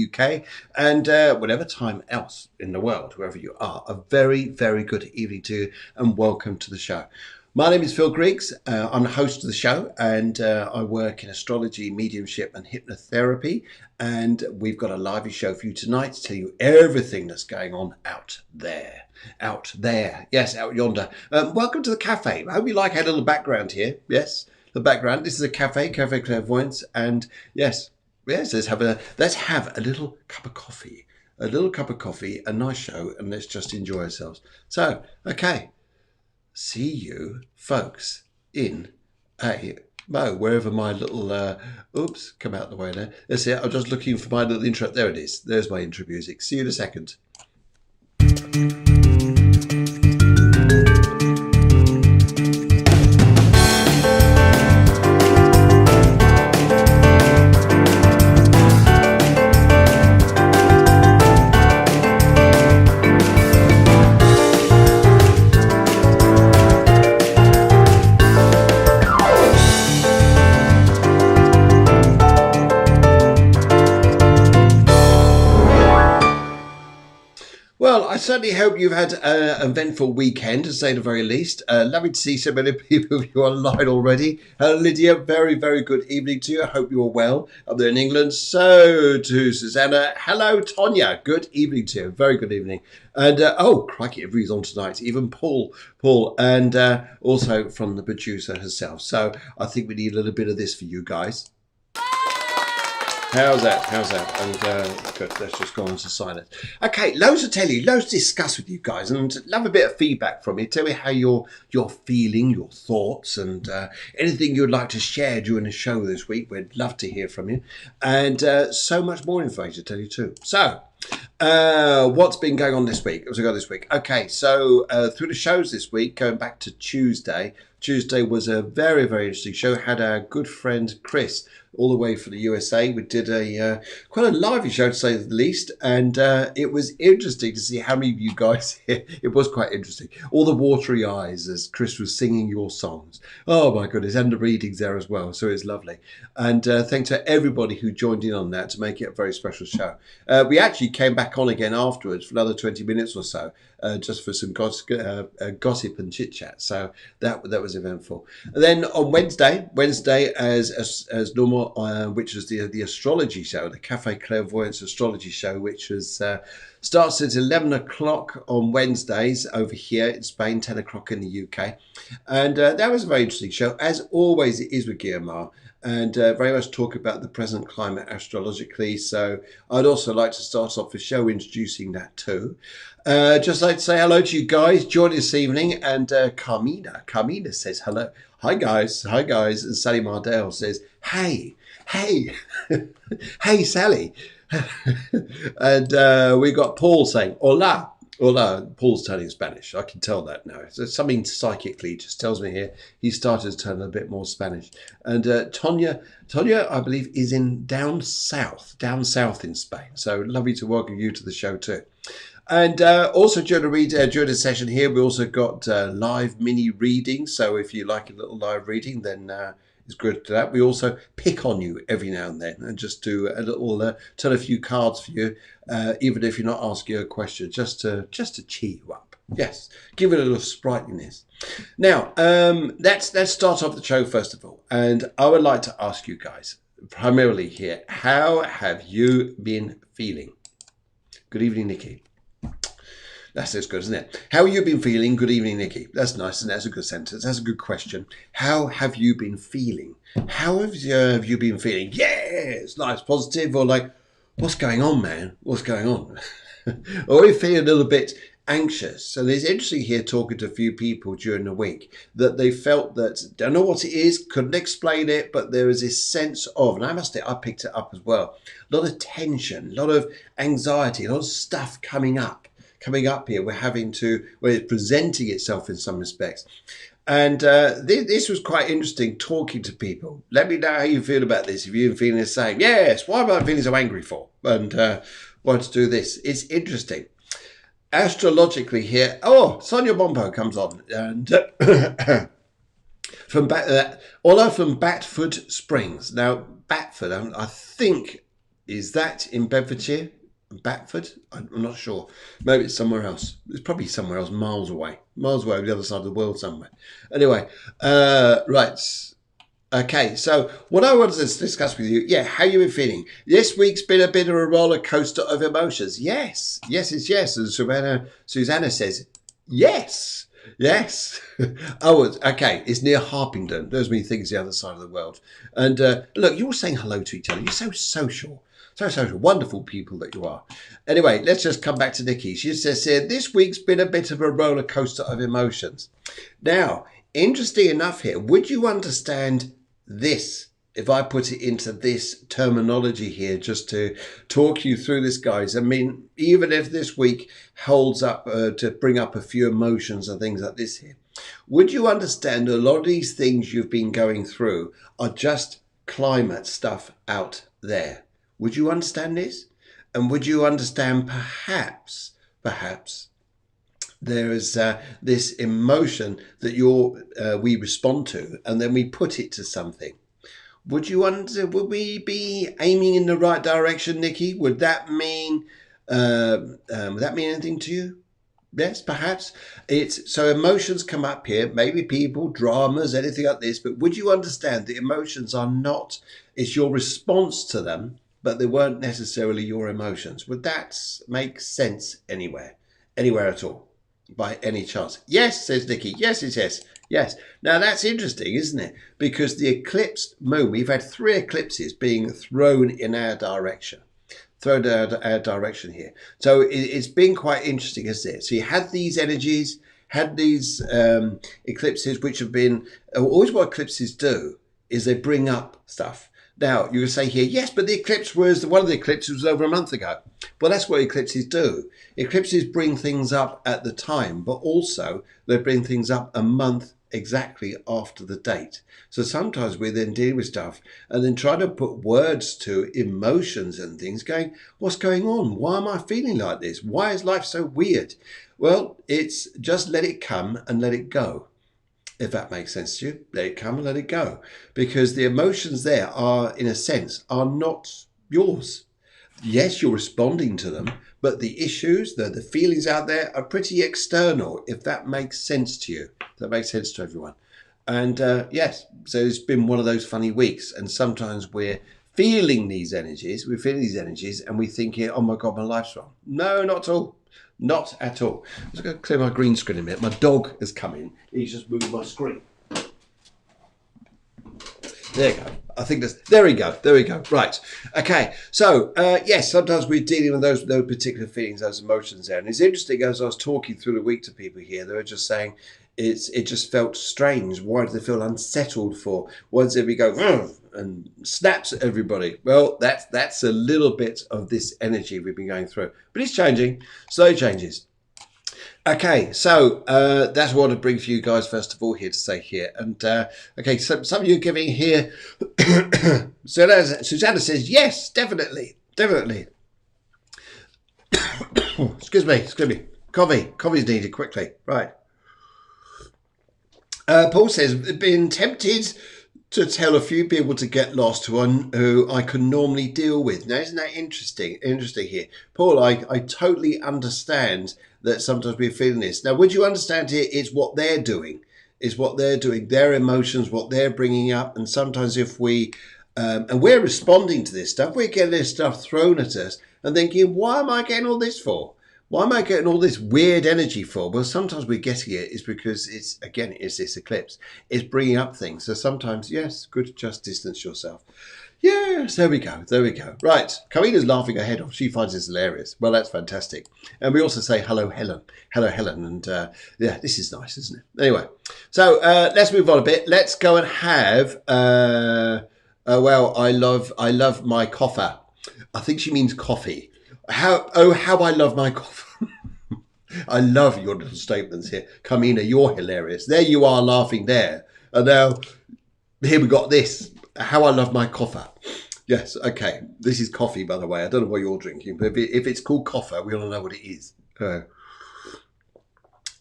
UK, and whatever time else in the world, wherever you are, a very, very good evening to you and welcome to the show. My name is Phil Griggs. I'm the host of the show, and I work in astrology, mediumship and hypnotherapy, and we've got a lively show for you tonight to tell you everything that's going on out there. Out there. Yes, out yonder. Welcome to the cafe. I hope you like our little background here. Yes, the background. This is a cafe, Cafe Clairvoyance, and yes, let's have a little cup of coffee. A little cup of coffee, a nice show, and let's just enjoy ourselves. So, okay. See you folks in a wherever my little oops, come out the way there. That's it. I'm just looking for my little intro. There it is. There's my intro music. See you in a second. Well, I certainly hope you've had an eventful weekend, to say the very least. Lovely to see so many people who are online already. Lydia, very, very good evening to you. I hope you're well up there in England. So to Susanna, hello, Tonya. Good evening to you. Very good evening. And, oh, crikey, everybody's on tonight. Even Paul, and also from the producer herself. So I think we need a little bit of this for you guys. How's that? And good, let's just go on to silence. Okay, loads to tell you, loads to discuss with you guys, and love a bit of feedback from you. Tell me how you're feeling, your thoughts, and anything you'd like to share during the show this week. We'd love to hear from you, and so much more information to tell you too. So, what's been going on this week? Okay, so through the shows this week, going back to Tuesday. Tuesday was a very, very interesting show. Had our good friend Chris all the way from the USA. We did a quite a lively show, to say the least, and it was interesting to see how many of you guys here. It was quite interesting. All the watery eyes as Chris was singing your songs. Oh my goodness, and the readings there as well. So it was lovely. And thanks to everybody who joined in on that to make it a very special show. We actually came back on again afterwards for another 20 minutes or so. Just for some gossip and chit chat, so that was eventful. And then on Wednesday as normal, which was the astrology show, the Cafe Clairvoyance astrology show, which was starts at 11 o'clock on Wednesdays over here in Spain, 10 o'clock in the UK, and that was a very interesting show. As always, it is with Guillermo. And very much talk about the present climate astrologically. So I'd also like to start off the show introducing that too. Just like to say hello to you guys joining this evening. And Carmina says hello. Hi guys. And Sally Mardell says, hey, hey Sally. And we got Paul saying, hola. Paul's turning Spanish. I can tell that now. So something psychically just tells me here he started to turn a bit more Spanish. And Tonya, I believe, is in down south in Spain. So lovely to welcome you to the show too. And also during the session here, we also got live mini readings. So if you like a little live reading, then it's good to that. We also pick on you every now and then and just do a little, tell a few cards for you, even if you're not asking a question, just to cheer you up. Yes, give it a little sprightliness. Now, let's start off the show first of all. And I would like to ask you guys, primarily here, how have you been feeling? Good evening, Nikki. That's good, isn't it? How have you been feeling? Good evening, Nikki. That's nice, and that's a good sentence. That's a good question. How have you been feeling? How have you been feeling? Yes, nice, positive, or like, what's going on, man? What's going on? Or you feel a little bit anxious. So it's interesting here talking to a few people during the week that they felt that, don't know what it is, couldn't explain it, but there was this sense of, and I picked it up as well, a lot of tension, a lot of anxiety, a lot of stuff coming up here. Where it's presenting itself in some respects. And this was quite interesting talking to people. Let me know how you feel about this. If you're feeling the same. Yes, why am I feeling so angry for? And want to do this. It's interesting. Astrologically here. Oh, Sonia Bombo comes on. And Ola from Batford Springs. Now, Batford, I think Is that in Bedfordshire? Batford? I'm not sure. Maybe it's somewhere else. It's probably somewhere else, miles away on the other side of the world somewhere. Anyway, right. Okay, so what I wanted to discuss with you, how you been feeling? This week's been a bit of a roller coaster of emotions. Yes, it's yes. And Susanna says, yes. Oh, okay. It's near Harpington. Those many things the other side of the world. And look, you're all saying hello to each other. You're so social. So social. Wonderful people that you are. Anyway, let's just come back to Nikki. She says here, this week's been a bit of a roller coaster of emotions. Now, interesting enough here, would you understand this if I put it into this terminology here, just to talk you through this, guys? I mean, even if this week holds up to bring up a few emotions and things like this here, would you understand a lot of these things you've been going through are just climate stuff out there? Would you understand this? And would you understand perhaps there is this emotion that we respond to, and then we put it to something? Would we be aiming in the right direction, Nikki? Would that mean anything to you? Yes, perhaps. So emotions come up here, maybe people, dramas, anything like this, but would you understand the emotions are not, it's your response to them, but they weren't necessarily your emotions? Would that make sense anywhere at all, by any chance? Yes, says Nikki. Yes, it says. Yes. Now that's interesting, isn't it? Because the eclipsed moon, we've had 3 eclipses being thrown in our direction. Thrown our direction here. So it's been quite interesting, isn't it? So you had these energies, had these eclipses, which have been, always what eclipses do is they bring up stuff. Now, you can say here, yes, but one of the eclipses was over a month ago. Well, that's what eclipses do. Eclipses bring things up at the time, but also they bring things up a month exactly after the date. So sometimes we then deal with stuff and then try to put words to emotions and things, going, what's going on? Why am I feeling like this? Why is life so weird? Well, it's just let it come and let it go. If that makes sense to you, let it come and let it go. Because the emotions there are, in a sense, are not yours. Yes, you're responding to them, but the issues, the feelings out there are pretty external, if that makes sense to you. That makes sense to everyone. And yes, so it's been one of those funny weeks. And sometimes we're feeling these energies, and we're thinking, oh my God, my life's wrong. No, not at all. Not at all. I'm just going to clear my green screen in a minute. My dog has come in. He's just moved my screen. There you go. I think there we go. Right. Okay. So, yes, sometimes we're dealing with those particular feelings, those emotions there. And it's interesting, as I was talking through the week to people here, they were just saying it just felt strange. Why do they feel unsettled for? Why does everybody go and snaps at everybody? Well, that's a little bit of this energy we've been going through. But it's changing. Slow changes. Okay, so that's what I want to bring for you guys, first of all, here to say here. And, okay, so some of you are giving here. So Susanna says, yes, definitely. Excuse me. Coffee's needed quickly. Right. Paul says, been tempted to tell a few people to get lost who I can normally deal with. Now, isn't that interesting? Interesting here. Paul, I totally understand that sometimes we're feeling this. Now, would you understand here, it's what they're doing. Their emotions, what they're bringing up. And sometimes if and we're responding to this stuff, we're getting this stuff thrown at us and thinking, why am I getting all this for? Why am I getting all this weird energy for? Well, sometimes we're getting it is because it's this eclipse. It's bringing up things. So sometimes, yes, good to just distance yourself. Yes, there we go. Right. Karina's laughing her head off. She finds this hilarious. Well, that's fantastic. And we also say, hello, Helen. And yeah, this is nice, isn't it? Anyway, so let's move on a bit. Let's go and have, well, I love my coffer. I think she means coffee. How I love my coffee. I love your little statements here. Kamina, you're hilarious. There you are laughing there. And now, here we got this. How I love my coffee. Yes, okay. This is coffee, by the way. I don't know what you're drinking, but if it's called coffee, we all know what it is.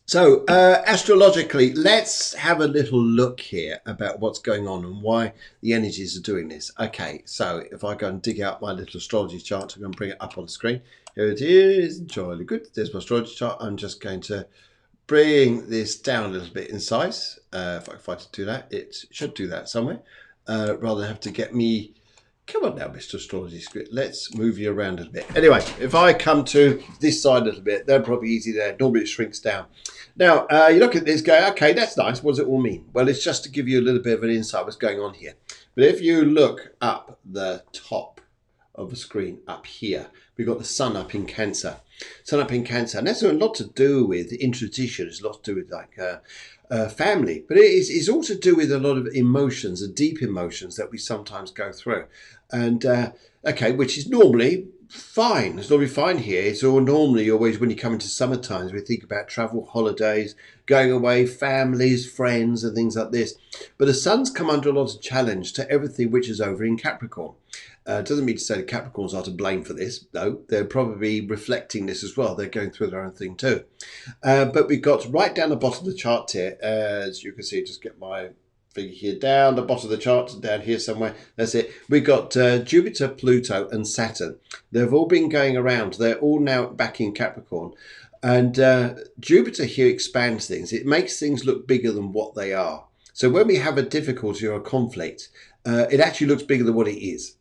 So, astrologically, let's have a little look here about what's going on and why the energies are doing this. Okay, so if I go and dig out my little astrology chart, I'm going to bring it up on the screen. Here it is, jolly good. There's my astrology chart. I'm just going to bring this down a little bit in size. If I can find to do that, it should do that somewhere. Rather than have to get me... Come on now, Mr. Astrology Script. Let's move you around a little bit. Anyway, if I come to this side a little bit, they're probably easy there. Normally it shrinks down. Now, you look at this, go, okay, that's nice. What does it all mean? Well, it's just to give you a little bit of an insight what's going on here. But if you look up the top of the screen up here, we've got the sun up in Cancer. Sun up in Cancer. And that's a lot to do with intuition. It's a lot to do with like family. But it's also to do with a lot of emotions, the deep emotions that we sometimes go through. And, okay, which is normally fine. It's normally fine here. It's all normally always when you come into summer times, we think about travel, holidays, going away, families, friends, and things like this. But the sun's come under a lot of challenge to everything which is over in Capricorn. Doesn't mean to say the Capricorns are to blame for this. No, they're probably reflecting this as well. They're going through their own thing too. But we've got right down the bottom of the chart here, as you can see, just get my figure here down the bottom of the chart, down here somewhere. That's it. We've got Jupiter, Pluto and Saturn. They've all been going around. They're all now back in Capricorn. And Jupiter here expands things. It makes things look bigger than what they are. So when we have a difficulty or a conflict, it actually looks bigger than what it is.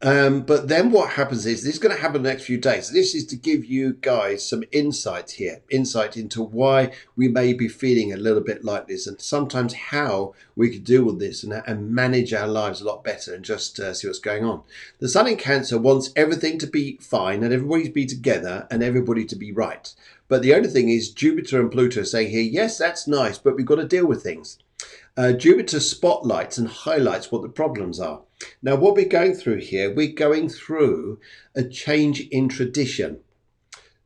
But then what happens is, this is going to happen the next few days. This is to give you guys some insight here, insight into why we may be feeling a little bit like this and sometimes how we could deal with this and manage our lives a lot better and just see what's going on. The sun in Cancer wants everything to be fine and everybody to be together and everybody to be right. But the only thing is Jupiter and Pluto are saying here, yes, that's nice, but we've got to deal with things. Jupiter spotlights and highlights what the problems are. Now, what we're going through here, we're going through a change in tradition.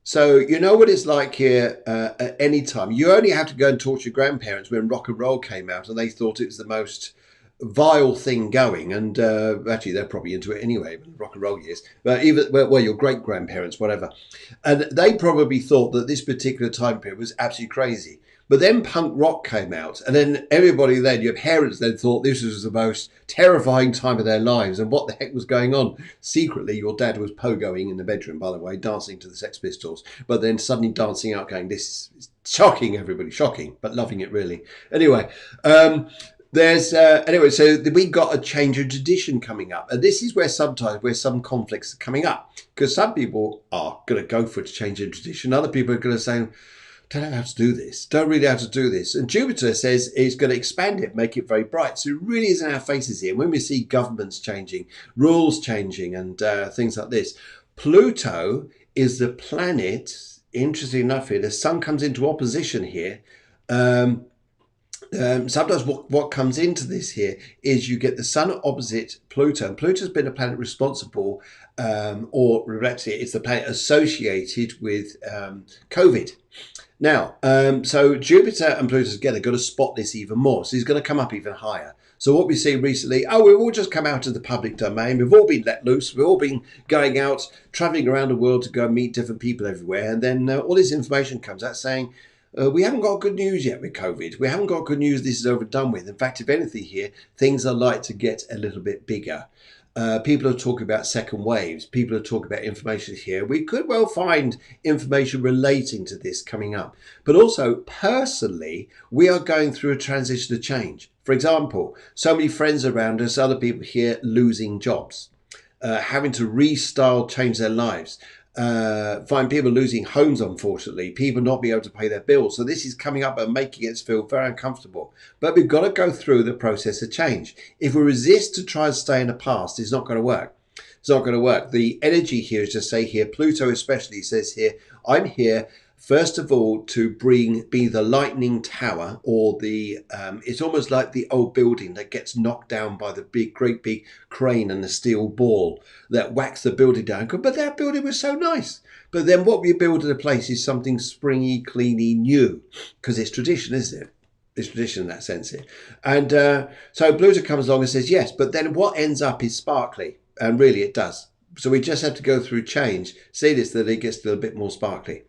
So you know what it's like here at any time. You only have to go and talk to your grandparents when rock and roll came out and they thought it was the most vile thing going. And actually, they're probably into it anyway, rock and roll years. But even, well, your great-grandparents, whatever. And they probably thought that this particular time period was absolutely crazy. But then punk rock came out, and then everybody then, your parents then thought this was the most terrifying time of their lives, and what the heck was going on? Secretly, your dad was pogoing in the bedroom, by the way, dancing to the Sex Pistols, but then suddenly dancing out going, this is shocking, everybody, shocking, but loving it really. Anyway, anyway, so we got a change of tradition coming up, and this is where sometimes some conflicts are coming up, because some people are going to go for a change in tradition, other people are going to say, don't know how to do this, don't really know how to do this. And Jupiter says it's going to expand it, make it very bright. So it really is in our faces here. When we see governments changing, rules changing and things like this, Pluto is the planet, interesting enough here, the sun comes into opposition here. Sometimes what comes into this here is you get the sun opposite Pluto. And Pluto's been a planet responsible, or actually it's the planet associated with COVID. Now, so Jupiter and Pluto together got to spot this even more. So he's going to come up even higher. So what we see recently, we've all just come out of the public domain. We've all been let loose. We've all been going out, traveling around the world to go and meet different people everywhere. And then all this information comes out saying, we haven't got good news yet with COVID. We haven't got good news. This is over and done with. In fact, if anything here, things are like to get a little bit bigger. People are talking about second waves. People are talking about information here. We could well find information relating to this coming up. But also, personally, we are going through a transition of change. For example, so many friends around us, other people here losing jobs, having to restyle, change their lives. Find people losing homes, unfortunately, people not being able to pay their bills. So this is coming up and making us feel very uncomfortable. But we've got to go through the process of change. If we resist to try and stay in the past, it's not going to work. It's not going to work. The energy here is to say here, Pluto especially says here, I'm here first of all to be the lightning tower, or the it's almost like the old building that gets knocked down by the great big crane and the steel ball that whacks the building down. But that building was so nice. But then what we build in a place is something springy, cleany, new, because it's tradition, isn't it? It's tradition in that sense here. And so Pluto comes along and says yes, but then what ends up is sparkly, and really it does. So we just have to go through change, see this, that it gets a little bit more sparkly.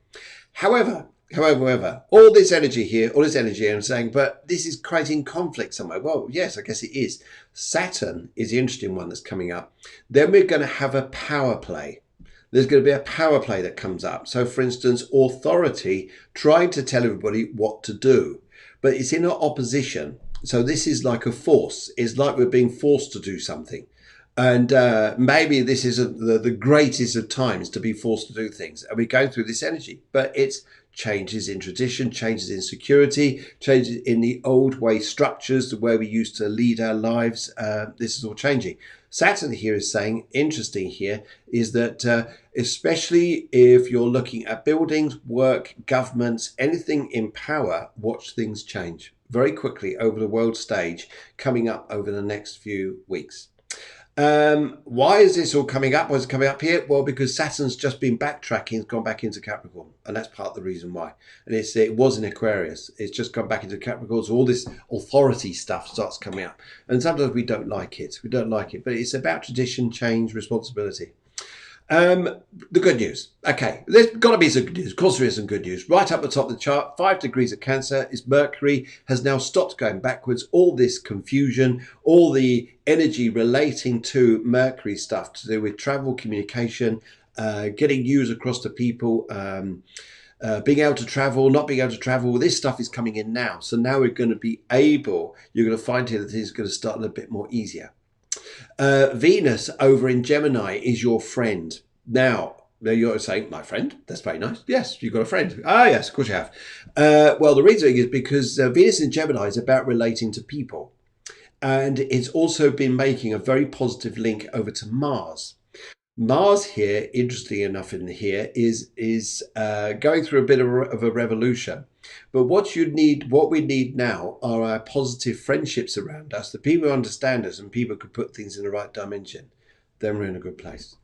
However, However, all this energy here, all this energy, I'm saying, but this is creating conflict somewhere. Well, yes, I guess it is. Saturn is the interesting one that's coming up. Then we're going to have a power play. There's going to be a power play that comes up. So, for instance, authority trying to tell everybody what to do, but it's in opposition. So this is like a force. It's like we're being forced to do something. And maybe this isn't the greatest of times to be forced to do things. And we're going through this energy, but it's changes in tradition, changes in security, changes in the old way structures, the way we used to lead our lives. This is all changing. Saturn here is saying, interesting here, is that especially if you're looking at buildings, work, governments, anything in power, watch things change very quickly over the world stage coming up over the next few weeks. Why is this all coming up? Why is it coming up here? Well, because Saturn's just been backtracking, it's gone back into Capricorn, and that's part of the reason why. And it was in Aquarius, it's just gone back into Capricorn, so all this authority stuff starts coming up. And sometimes we don't like it, but it's about tradition, change, responsibility. The good news. Okay, there's got to be some good news. Of course there is some good news. Right up the top of the chart, 5 degrees of Cancer is Mercury, has now stopped going backwards. All this confusion, all the energy relating to Mercury stuff to do with travel, communication, getting news across to people, being able to travel, not being able to travel, this stuff is coming in now. So now we're going to be able, you're going to find here that it's going to start a little bit more easier. Venus over in Gemini is your friend. Now you're saying, my friend? That's very nice. Yes, you've got a friend. Ah, yes, of course you have. Well, the reason is because Venus in Gemini is about relating to people. And it's also been making a very positive link over to Mars. Mars here, interestingly enough in here, is going through a bit of a revolution. But what we need now are our positive friendships around us, the people who understand us and people who can put things in the right dimension. Then we're in a good place.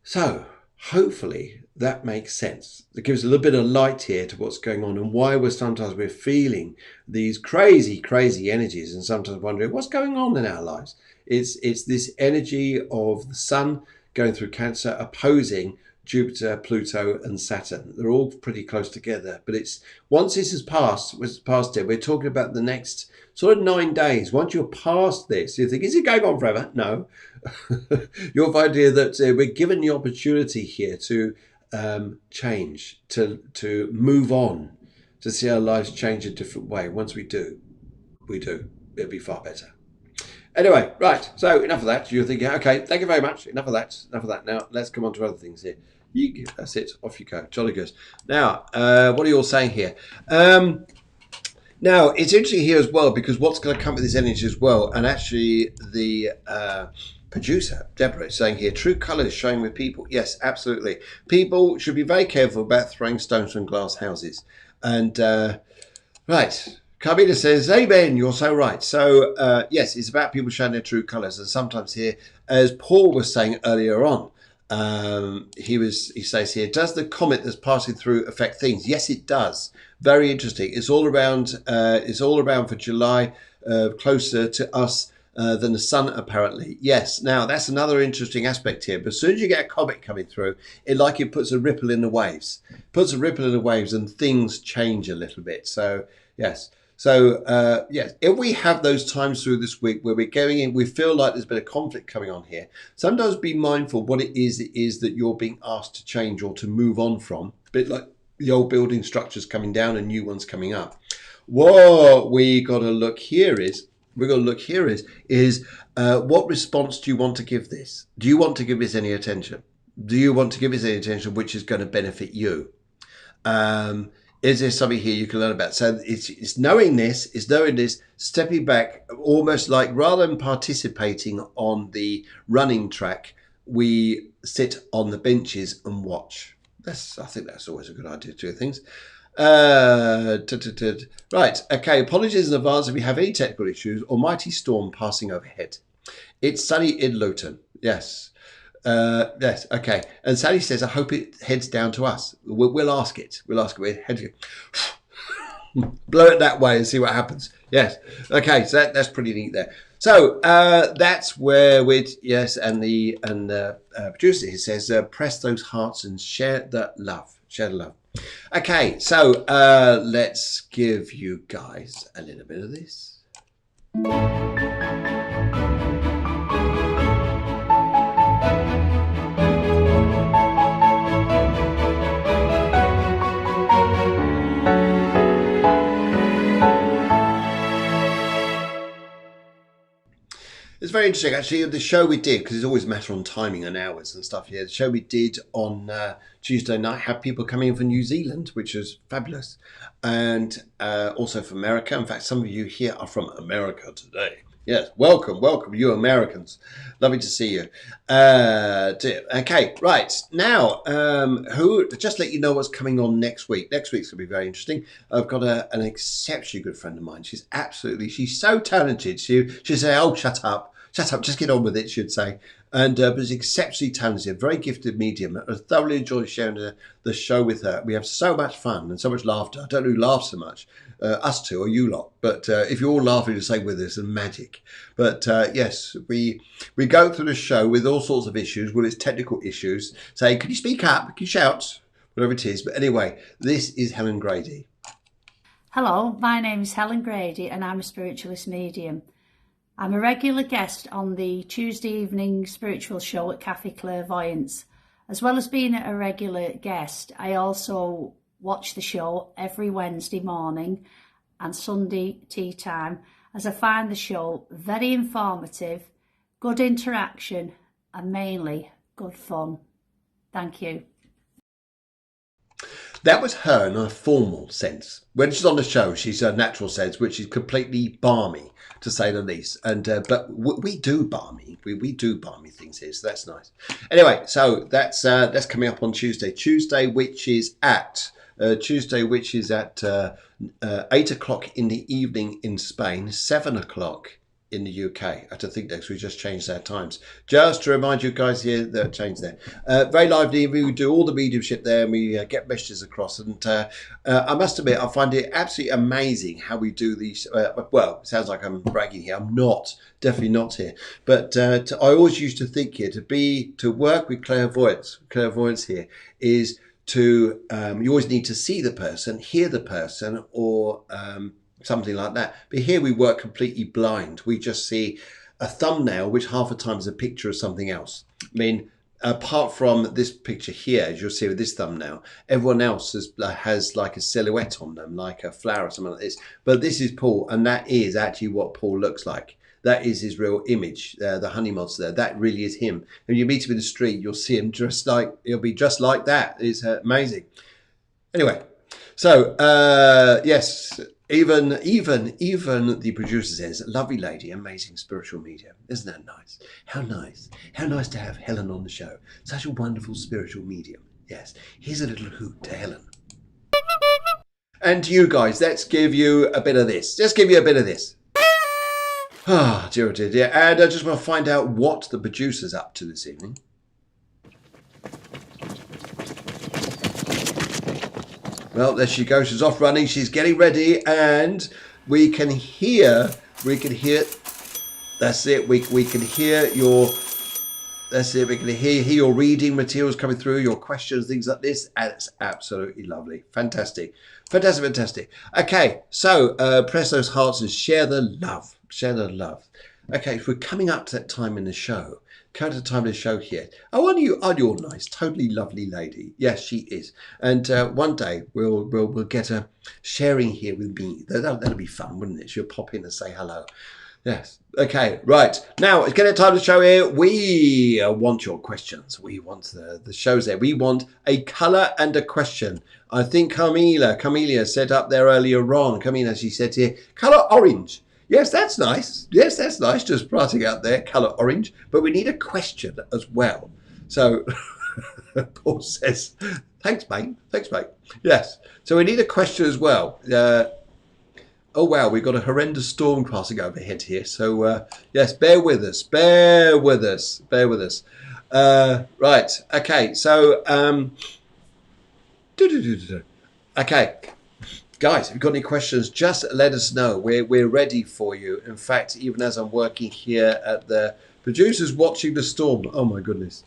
So hopefully that makes sense. It gives a little bit of light here to what's going on and why we're feeling these crazy, crazy energies and sometimes wondering what's going on in our lives. It's this energy of the sun going through Cancer opposing Jupiter, Pluto and Saturn. They're all pretty close together, but it's once this is past it, we're talking about the next sort of 9 days. Once you're past this, you think, is it going on forever? No. You'll find here that we're given the opportunity here to change, to move on, to see our lives change a different way. Once we do, it'll be far better. Anyway, right, so enough of that. You're thinking, okay, thank you very much. Enough of that. Now, let's come on to other things here. That's it. Off you go. Jolly good. Now, what are you all saying here? Now, it's interesting here as well, because what's going to come with this energy as well, and actually the producer, Deborah, is saying here, true colours showing with people. Yes, absolutely. People should be very careful about throwing stones from glass houses. And, right. Carmina says, amen, you're so right. So, yes, it's about people showing their true colours. And sometimes here, as Paul was saying earlier on, he says here, does the comet that's passing through affect things? Yes, it does. Very interesting. It's all around for July, closer to us than the sun, apparently. Yes. Now, that's another interesting aspect here. But as soon as you get a comet coming through, it puts a ripple in the waves. And things change a little bit. So, yes. So, yes, if we have those times through this week where we're going in, we feel like there's been a conflict coming on here, sometimes be mindful what it is that you're being asked to change or to move on from, a bit like the old building structures coming down and new ones coming up. What we got to look here is, what response do you want to give this? Do you want to give this any attention? Do you want to give this any attention which is going to benefit you? Is there something here you can learn about? So it's knowing this, stepping back, almost like rather than participating on the running track, we sit on the benches and watch. I think that's always a good idea to do things. Right, okay, apologies in advance if we have any technical issues or mighty storm passing overhead. It's sunny in Luton, yes. Yes, okay. And Sally says, I hope it heads down to us. We'll ask it. We're heading. Blow it that way and see what happens. Yes. Okay, so that's pretty neat there. So that's where and the producer here says, press those hearts and share that love. Share the love. Okay, so let's give you guys a little bit of this. It's very interesting, actually. The show we did, because it's always a matter on timing and hours and stuff here. The show we did on Tuesday night had people coming in from New Zealand, which was fabulous, and also from America. In fact, some of you here are from America today. Yes, welcome, you Americans. Lovely to see you. Okay, right. Now, just let you know what's coming on next week. Next week's going to be very interesting. I've got an exceptionally good friend of mine. She's so talented. She'd say, oh, shut up, just get on with it, she'd say. And but she's exceptionally talented, very gifted medium. I thoroughly enjoy sharing the show with her. We have so much fun and so much laughter. I don't know who laughs so much. Us two or you lot, but if you're all laughing the same with us, and magic. But yes, we go through the show with all sorts of issues. Well, it's technical issues. Say, can you speak up? Can you shout? Whatever it is. But anyway, this is Helen Grady. Hello, my name is Helen Grady and I'm a spiritualist medium. I'm a regular guest on the Tuesday evening spiritual show at Cafe Clairvoyance. As well as being a regular guest, I also watch the show every Wednesday morning and Sunday tea time, as I find the show very informative, good interaction and mainly good fun. Thank you. That was her in a formal sense. When she's on the show, she's a natural sense, which is completely balmy, to say the least. And but we do balmy. We do balmy things here, so that's nice. Anyway, so that's coming up on Tuesday, which is at 8 o'clock in the evening in Spain, 7 o'clock in the UK. I have to think next, we just changed our times. Just to remind you guys here that changed there. Very lively. We do all the mediumship there and we get messages across. And I must admit, I find it absolutely amazing how we do these. Well, it sounds like I'm bragging here. I'm not, definitely not here. But I always used to think here, to work with clairvoyance here is to, you always need to see the person, hear the person, or something like that. But here we work completely blind. We just see a thumbnail, which half the time is a picture of something else. I mean, apart from this picture here, as you'll see with this thumbnail, everyone else has like a silhouette on them, like a flower or something like this. But this is Paul, and that is actually what Paul looks like. That is his real image, the honey monster there. That really is him. And you meet him in the street, you'll see him he'll be just like that. It's amazing. Anyway, so yes, even the producer says, lovely lady, amazing spiritual medium. Isn't that nice? How nice. How nice to have Helen on the show. Such a wonderful spiritual medium. Yes. Here's a little hoot to Helen. And to you guys, let's give you a bit of this. Just give you a bit of this. Ah, dear, dear, dear. And I just want to find out what the producer's up to this evening. Well, there she goes. She's off running. She's getting ready, and we can hear. That's it. We can hear your. That's it. We can hear your reading materials coming through, your questions, things like this. And it's absolutely lovely. Fantastic. Okay, so press those hearts and share the love. Okay, if we're coming up to that time in the show. Come to the time of the show here. Oh, aren't you nice, totally lovely lady? Yes, she is. And one day we'll get her sharing here with me. That'll be fun, wouldn't it? She'll pop in and say hello. Yes. Okay, right. Now, it's getting time to show here. We want your questions. We want the shows there. We want a colour and a question. I think Camelia said up there earlier on, she said here, colour orange. Yes, that's nice. Just writing out there, colour orange. But we need a question as well. So Paul says, thanks, mate. Yes. So we need a question as well. Oh, wow. We've got a horrendous storm passing overhead here. So, yes, bear with us. Right. Okay. So, okay. Guys, if you've got any questions, just let us know. We're ready for you. In fact, even as I'm working here at the producers watching the storm. Oh my goodness.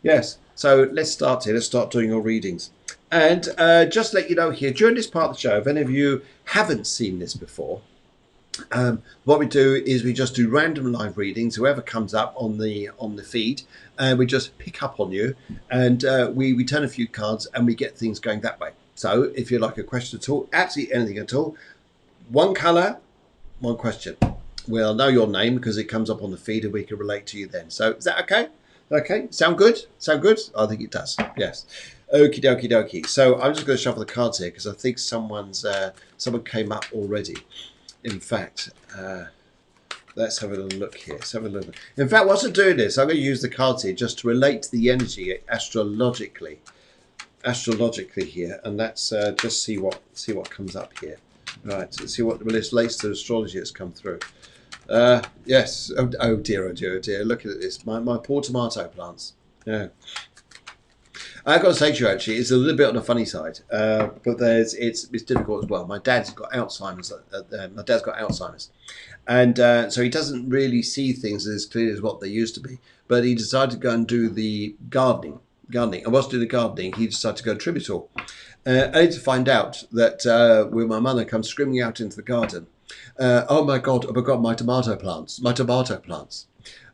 Yes. So let's start here. Let's start doing your readings. And just let you know here, during this part of the show, if any of you haven't seen this before, what we do is we just do random live readings. Whoever comes up on the feed, and we just pick up on you, and we turn a few cards, and we get things going that way. So if you like a question at all, absolutely anything at all, one colour, one question. We'll know your name because it comes up on the feed, and we can relate to you then. So is that okay? Okay, sound good? Sound good? I think it does. Yes. Okie dokie dokie. So I'm just going to shuffle the cards here because I think someone came up already. In fact, let's have a little look here. Let's have a little. In fact, whilst I'm doing this, I'm going to use the cards here just to relate to the energy astrologically here, and let's just see what comes up here. Right, let's see what relates to astrology that's come through. Yes. Oh dear, oh dear, oh dear. Look at this. My poor tomato plants. Yeah. I've got to say to you, actually, it's a little bit on the funny side, but it's difficult as well. My dad's got Alzheimer's. And so he doesn't really see things as clearly as what they used to be. But he decided to go and do the gardening. And whilst doing the gardening, he decided to go to Tributal. Only to find out that when my mother comes screaming out into the garden, oh my God, I forgot my tomato plants.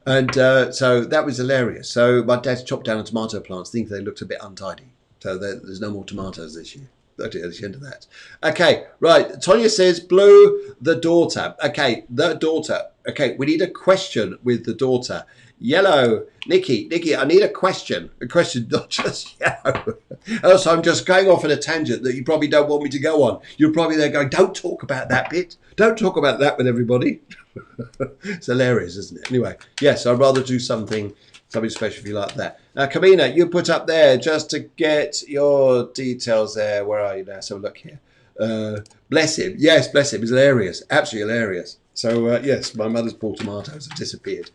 And so that was hilarious. So my dad chopped down the tomato plants, thinking they looked a bit untidy. So there's no more tomatoes this year. That's the end of that. Okay, right. Tonya says, blue, the daughter. Okay, the daughter. Okay, we need a question with the daughter. Yellow, Nikki, I need a question. A question, not just yellow. Also, I'm just going off on a tangent that you probably don't want me to go on. You're probably there going, don't talk about that bit. Don't talk about that with everybody. It's hilarious, isn't it? Anyway, yes, I'd rather do something special for you like that. Now, Kamina, you put up there just to get your details there. Where are you now? So look here. Bless him. Yes, bless him. It's hilarious. Absolutely hilarious. So, yes, my mother's poor tomatoes have disappeared.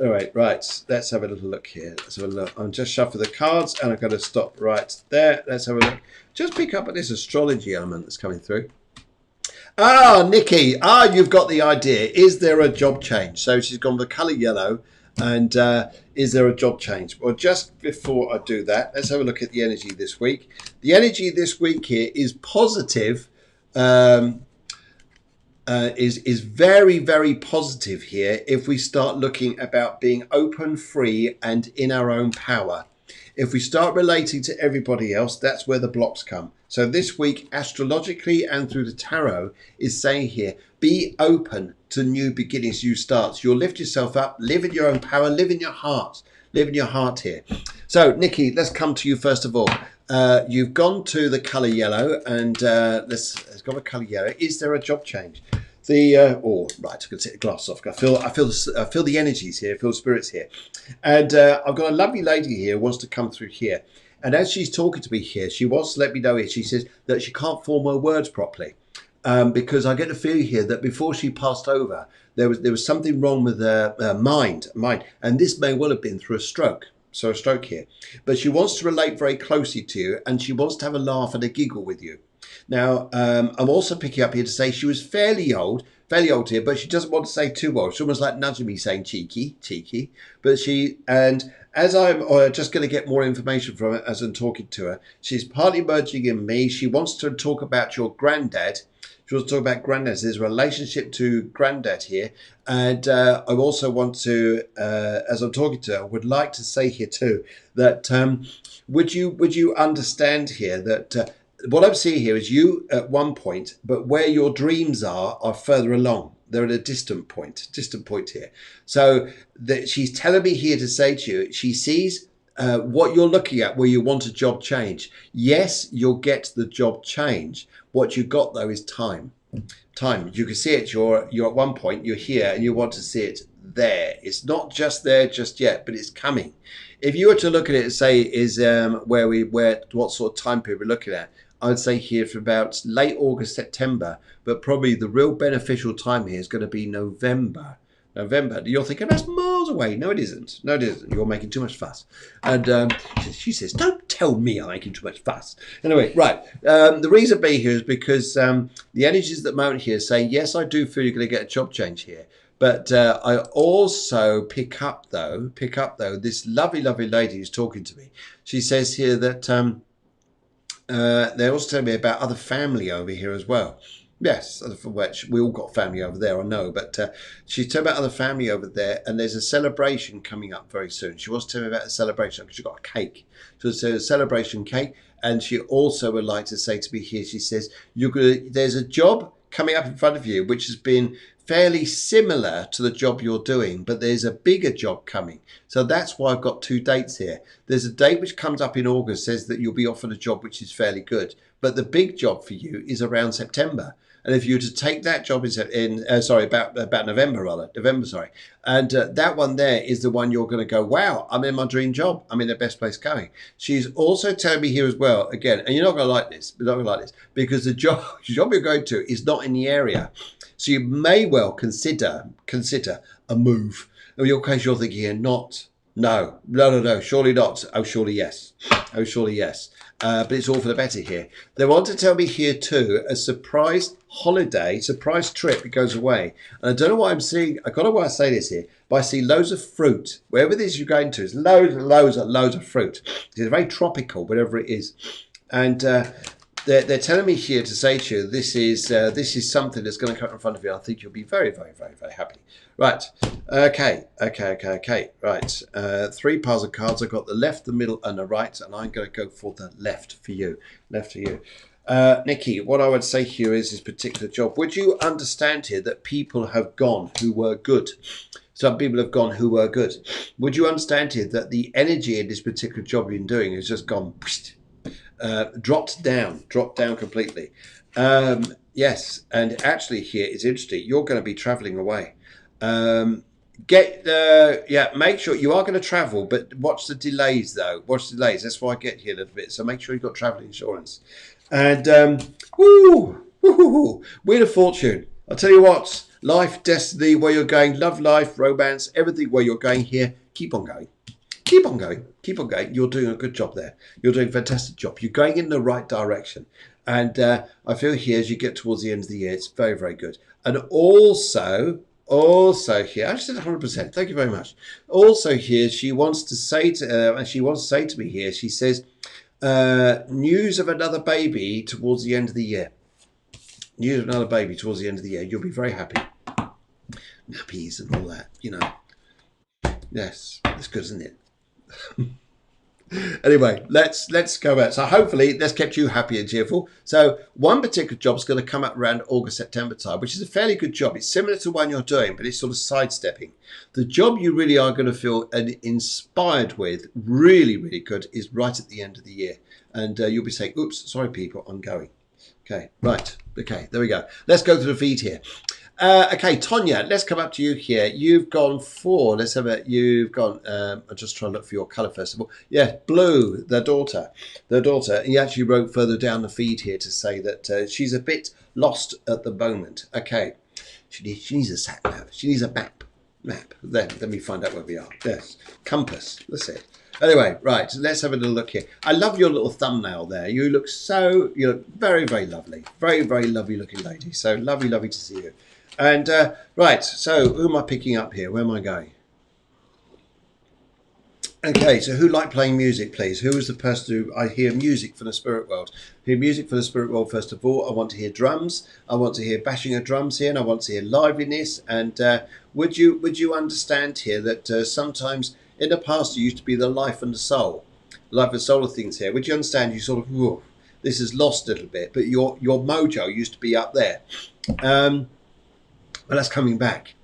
All right, let's have a little look here. Let's have a look. I'm just shuffling the cards, and I'm going to stop right there. Let's have a look. Just pick up at this astrology element that's coming through. Ah, Nikki. You've got the idea. Is there a job change? So she's gone the colour yellow, and is there a job change? Well, just before I do that, let's have a look at the energy this week. The energy this week here is positive. Is very, very positive here if we start looking about being open, free, and in our own power. If we start relating to everybody else, that's where the blocks come. So this week, astrologically and through the tarot, is saying here, be open to new beginnings, new starts. You'll lift yourself up, live in your own power, live in your heart. Live in your heart here. So, Nikki, let's come to you first of all. You've gone to the colour yellow, and let's go with colour yellow. Is there a job change? Right, I can take the glass off. I feel the energies here, I feel the spirits here. And I've got a lovely lady here who wants to come through here. And as she's talking to me here, she wants to let me know here, she says that she can't form her words properly. Because I get the feeling here that before she passed over, there was something wrong with her mind, and this may well have been through a stroke. So a stroke here. But she wants to relate very closely to you, and she wants to have a laugh and a giggle with you. Now, I'm also picking up here to say she was fairly old here, but she doesn't want to say too old. She almost like nudging me saying cheeky. But as I'm just going to get more information from her as I'm talking to her, she's partly merging in me. She wants to talk about your granddad. She wants to talk about granddad. There's a relationship to granddad here. And I also want to, as I'm talking to her, I would like to say here too, that would you understand here that what I'm seeing here is you at one point, but where your dreams are further along. They're at a distant point here. So that she's telling me here to say to you, she sees what you're looking at where you want a job change. Yes, you'll get the job change. What you got though is time. You can see it. You're at one point, you're here and you want to see it there. It's not just there just yet, but it's coming. If you were to look at it and say what sort of time period we're looking at, I would say here for about late August, September, but probably the real beneficial time here is going to be November. You're thinking that's miles away. No, it isn't. You're making too much fuss. And she says, don't tell me I'm making too much fuss. Anyway, right. The reason being here is because the energies at the moment here say, yes, I do feel you're going to get a job change here. But I also pick up though, this lovely, lovely lady who's talking to me. She says here that They're also telling me about other family over here as well. Yes, for which we all got family over there, I know. But she's telling me about other family over there, and there's a celebration coming up very soon. She was telling me about a celebration because she got a cake. So it's a celebration cake, and she also would like to say to me here. She says, "You're gonna. There's a job coming up in front of you, which has been fairly similar to the job you're doing, but there's a bigger job coming. So that's why I've got two dates here. There's a date which comes up in August, says that you'll be offered a job which is fairly good, but the big job for you is around September. And if you were to take that job about November rather, November, sorry, and that one there is the one you're going to go, wow, I'm in my dream job. I'm in the best place going. She's also telling me here as well, again, and you're not going to like this, because the job you're going to is not in the area. So you may well consider a move. In your case, you're thinking here, not, no, surely not. Oh, surely yes. Oh, surely yes. But it's all for the better here. They want to tell me here too, a surprise holiday, surprise trip, it goes away. And I don't know why I'm seeing, I don't know why I say this here, but I see loads of fruit. Wherever it is you're going to, it's loads of fruit. It's very tropical, whatever it is. And they're telling me here to say to you, this is something that's going to come in front of you. I think you'll be very, very, very, very happy. Right. Okay. Right. 3 piles of cards. I've got the left, the middle, and the right, and I'm going to go for the left for you. Left for you. Nikki, what I would say here is this particular job. Would you understand here that people have gone who were good? Some people have gone who were good. Would you understand here that the energy in this particular job you've been doing has just gone dropped down completely? Yes, and actually here it's interesting. You're going to be traveling away. Make sure you are going to travel, but watch the delays though. Watch the delays. That's why I get here a little bit. So make sure you've got travel insurance. And Wheel of Fortune. I'll tell you what, life, destiny, where you're going, love life, romance, everything where you're going here, keep on going. Keep on going. You're doing a good job there. You're doing a fantastic job. You're going in the right direction. And I feel here as you get towards the end of the year, it's very, very good. And also here, I said 100%. Thank you very much. Also here, she wants to say to me here, she says, news of another baby towards the end of the year. News of another baby towards the end of the year. You'll be very happy. Nappies and all that, you know. Yes, it's good, isn't it? Anyway, let's go back. So hopefully that's kept you happy and cheerful. So one particular job is going to come up around August, September time, which is a fairly good job. It's similar to one you're doing, but it's sort of sidestepping. The job you really are going to feel inspired with, really, really good, is right at the end of the year. And you'll be saying, oops, sorry, people, I'm going. Okay, right. Okay, there we go. Let's go to the feed here. Okay, Tonya, let's come up to you here. You've gone for, I'm just trying to look for your colour first of all. Yeah, blue, the daughter. He actually wrote further down the feed here to say that she's a bit lost at the moment. Okay, she needs a sat nav. She needs a map. Let me find out where we are. Yes, compass, that's it. Anyway, right, let's have a little look here. I love your little thumbnail there. You look very, very lovely. Very, very lovely looking lady. So lovely to see you. And right, so who am I picking up here? Where am I going? Okay, so who liked playing music, please? Who is the person who I hear music from the spirit world? Hear music from the spirit world first of all. I want to hear drums. I want to hear bashing of drums here, and I want to hear liveliness. And would you understand here that sometimes in the past you used to be the life and the soul of things here? Would you understand you sort of, whoa, this is lost a little bit, but your mojo used to be up there. But that's coming back.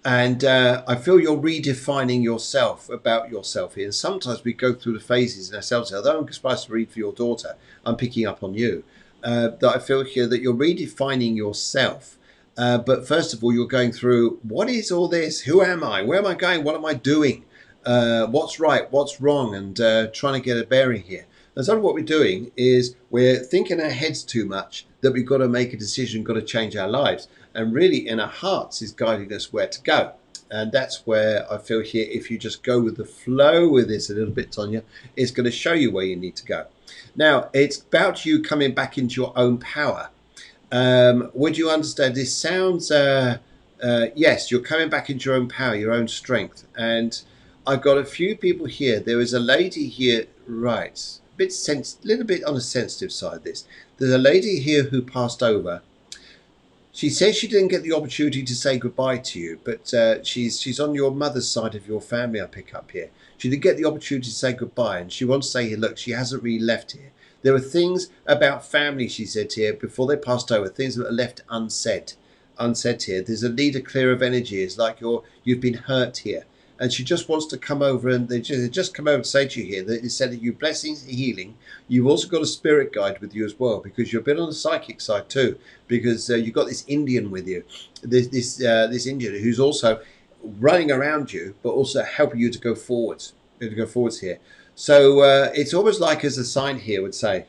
And I feel you're redefining yourself about yourself here. And sometimes we go through the phases in ourselves. Although I'm supposed to read for your daughter, I'm picking up on you. That I feel here that you're redefining yourself. But first of all, you're going through, what is all this? Who am I? Where am I going? What am I doing? What's right? What's wrong? And trying to get a bearing here. And so what we're doing is we're thinking our heads too much that we've got to make a decision, got to change our lives. And really in our hearts is guiding us where to go. And that's where I feel here, if you just go with the flow with this a little bit, Tonya, it's going to show you where you need to go. Now, it's about you coming back into your own power. Would you understand? This sounds, yes, you're coming back into your own power, your own strength. And I've got a few people here. There is a lady here, right. little bit on the sensitive side. There's a lady here who passed over. She says she didn't get the opportunity to say goodbye to you, but she's on your mother's side of your family. I pick up here. She didn't get the opportunity to say goodbye, and she wants to say, look, she hasn't really left here. There were things about family, she said here, before they passed over, things that were left unsaid here. There's a leader clear of energy. It's like you've been hurt here. And she just wants to come over, and they just come over to say to you here that they said that you blessings, healing. You've also got a spirit guide with you as well, because you're a bit on the psychic side too, because you've got this Indian with you, this Indian who's also running around you, but also helping you to go forwards, here. So it's almost like as a sign here would say,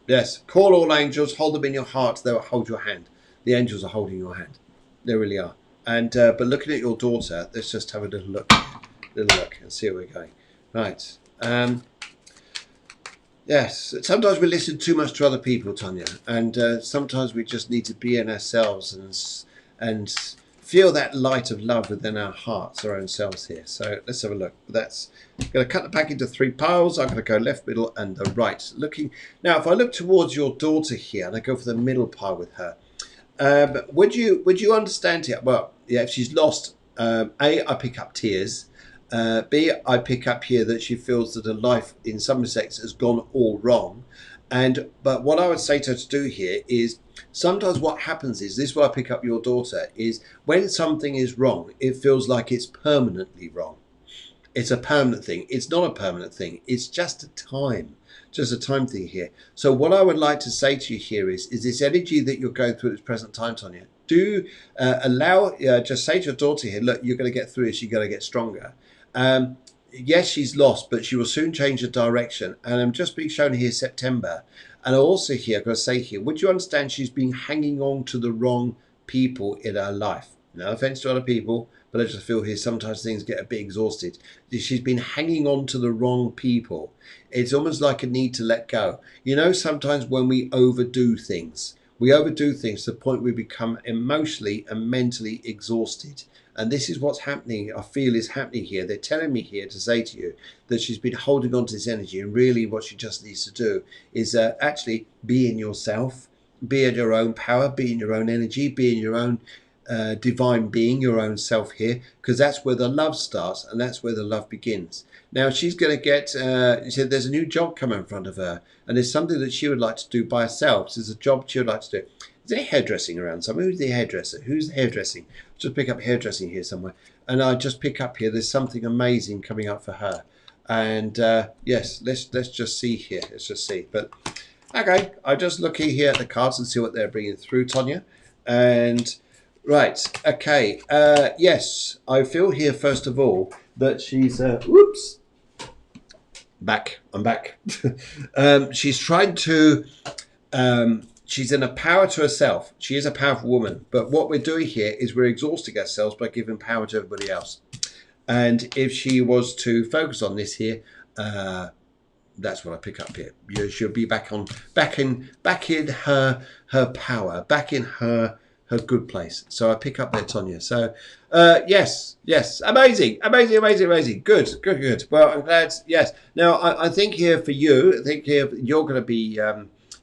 yes, call all angels, hold them in your heart, they will hold your hand. The angels are holding your hand. They really are. And but looking at your daughter, let's just have a little look and see where we're going. Right. Yes. Sometimes we listen too much to other people, Tanya, and sometimes we just need to be in ourselves and feel that light of love within our hearts, our own selves here. So let's have a look. That's going to cut it back into 3 piles. I'm going to go left, middle, and the right. Looking now, if I look towards your daughter here, and I go for the middle pile with her. Would you understand it? Well, yeah, if she's lost, A, I pick up tears. B, I pick up here that she feels that her life in some respects has gone all wrong. But what I would say to her to do here is sometimes what happens is, this is why I pick up your daughter, is when something is wrong, it feels like it's permanently wrong. It's a permanent thing. It's not a permanent thing. It's just a time thing here. So what I would like to say to you here is this energy that you're going through at this present time, Tanya, do just say to your daughter here, look, you're going to get through this. You're going to get stronger. Yes, she's lost, but she will soon change her direction. And I'm just being shown here September. And also here, I've got to say here, would you understand she's been hanging on to the wrong people in her life? No offense to other people, but I just feel here sometimes things get a bit exhausted. She's been hanging on to the wrong people. It's almost like a need to let go. You know, sometimes when we overdo things to the point we become emotionally and mentally exhausted. And this is what's happening, I feel is happening here. They're telling me here to say to you that she's been holding on to this energy, and really what she just needs to do is actually be in yourself, be in your own power, be in your own energy, be in your own divine being, your own self here, because that's where the love starts and that's where the love begins. Now she's going to get, she said there's a new job coming in front of her, and there's something that she would like to do by herself. There's a job she would like to do. Is there hairdressing around somewhere? Who's the hairdresser? Who's the hairdressing? Just pick up hairdressing here somewhere. And I just pick up here, there's something amazing coming up for her. And yes, let's just see here. Let's just see. But okay, I'm just looking here at the cards and see what they're bringing through, Tanya. And right, okay, yes, I feel here first of all that she's whoops, I'm back. She's trying to she's in a power to herself. She is a powerful woman, but what we're doing here is we're exhausting ourselves by giving power to everybody else. And if she was to focus on this here, that's what I pick up here. She'll be back in her power, back in her good place. So I pick up there, Tanya. So yes, amazing. Good. Well, I'm glad. Yes. Now I think here for you, you're going to be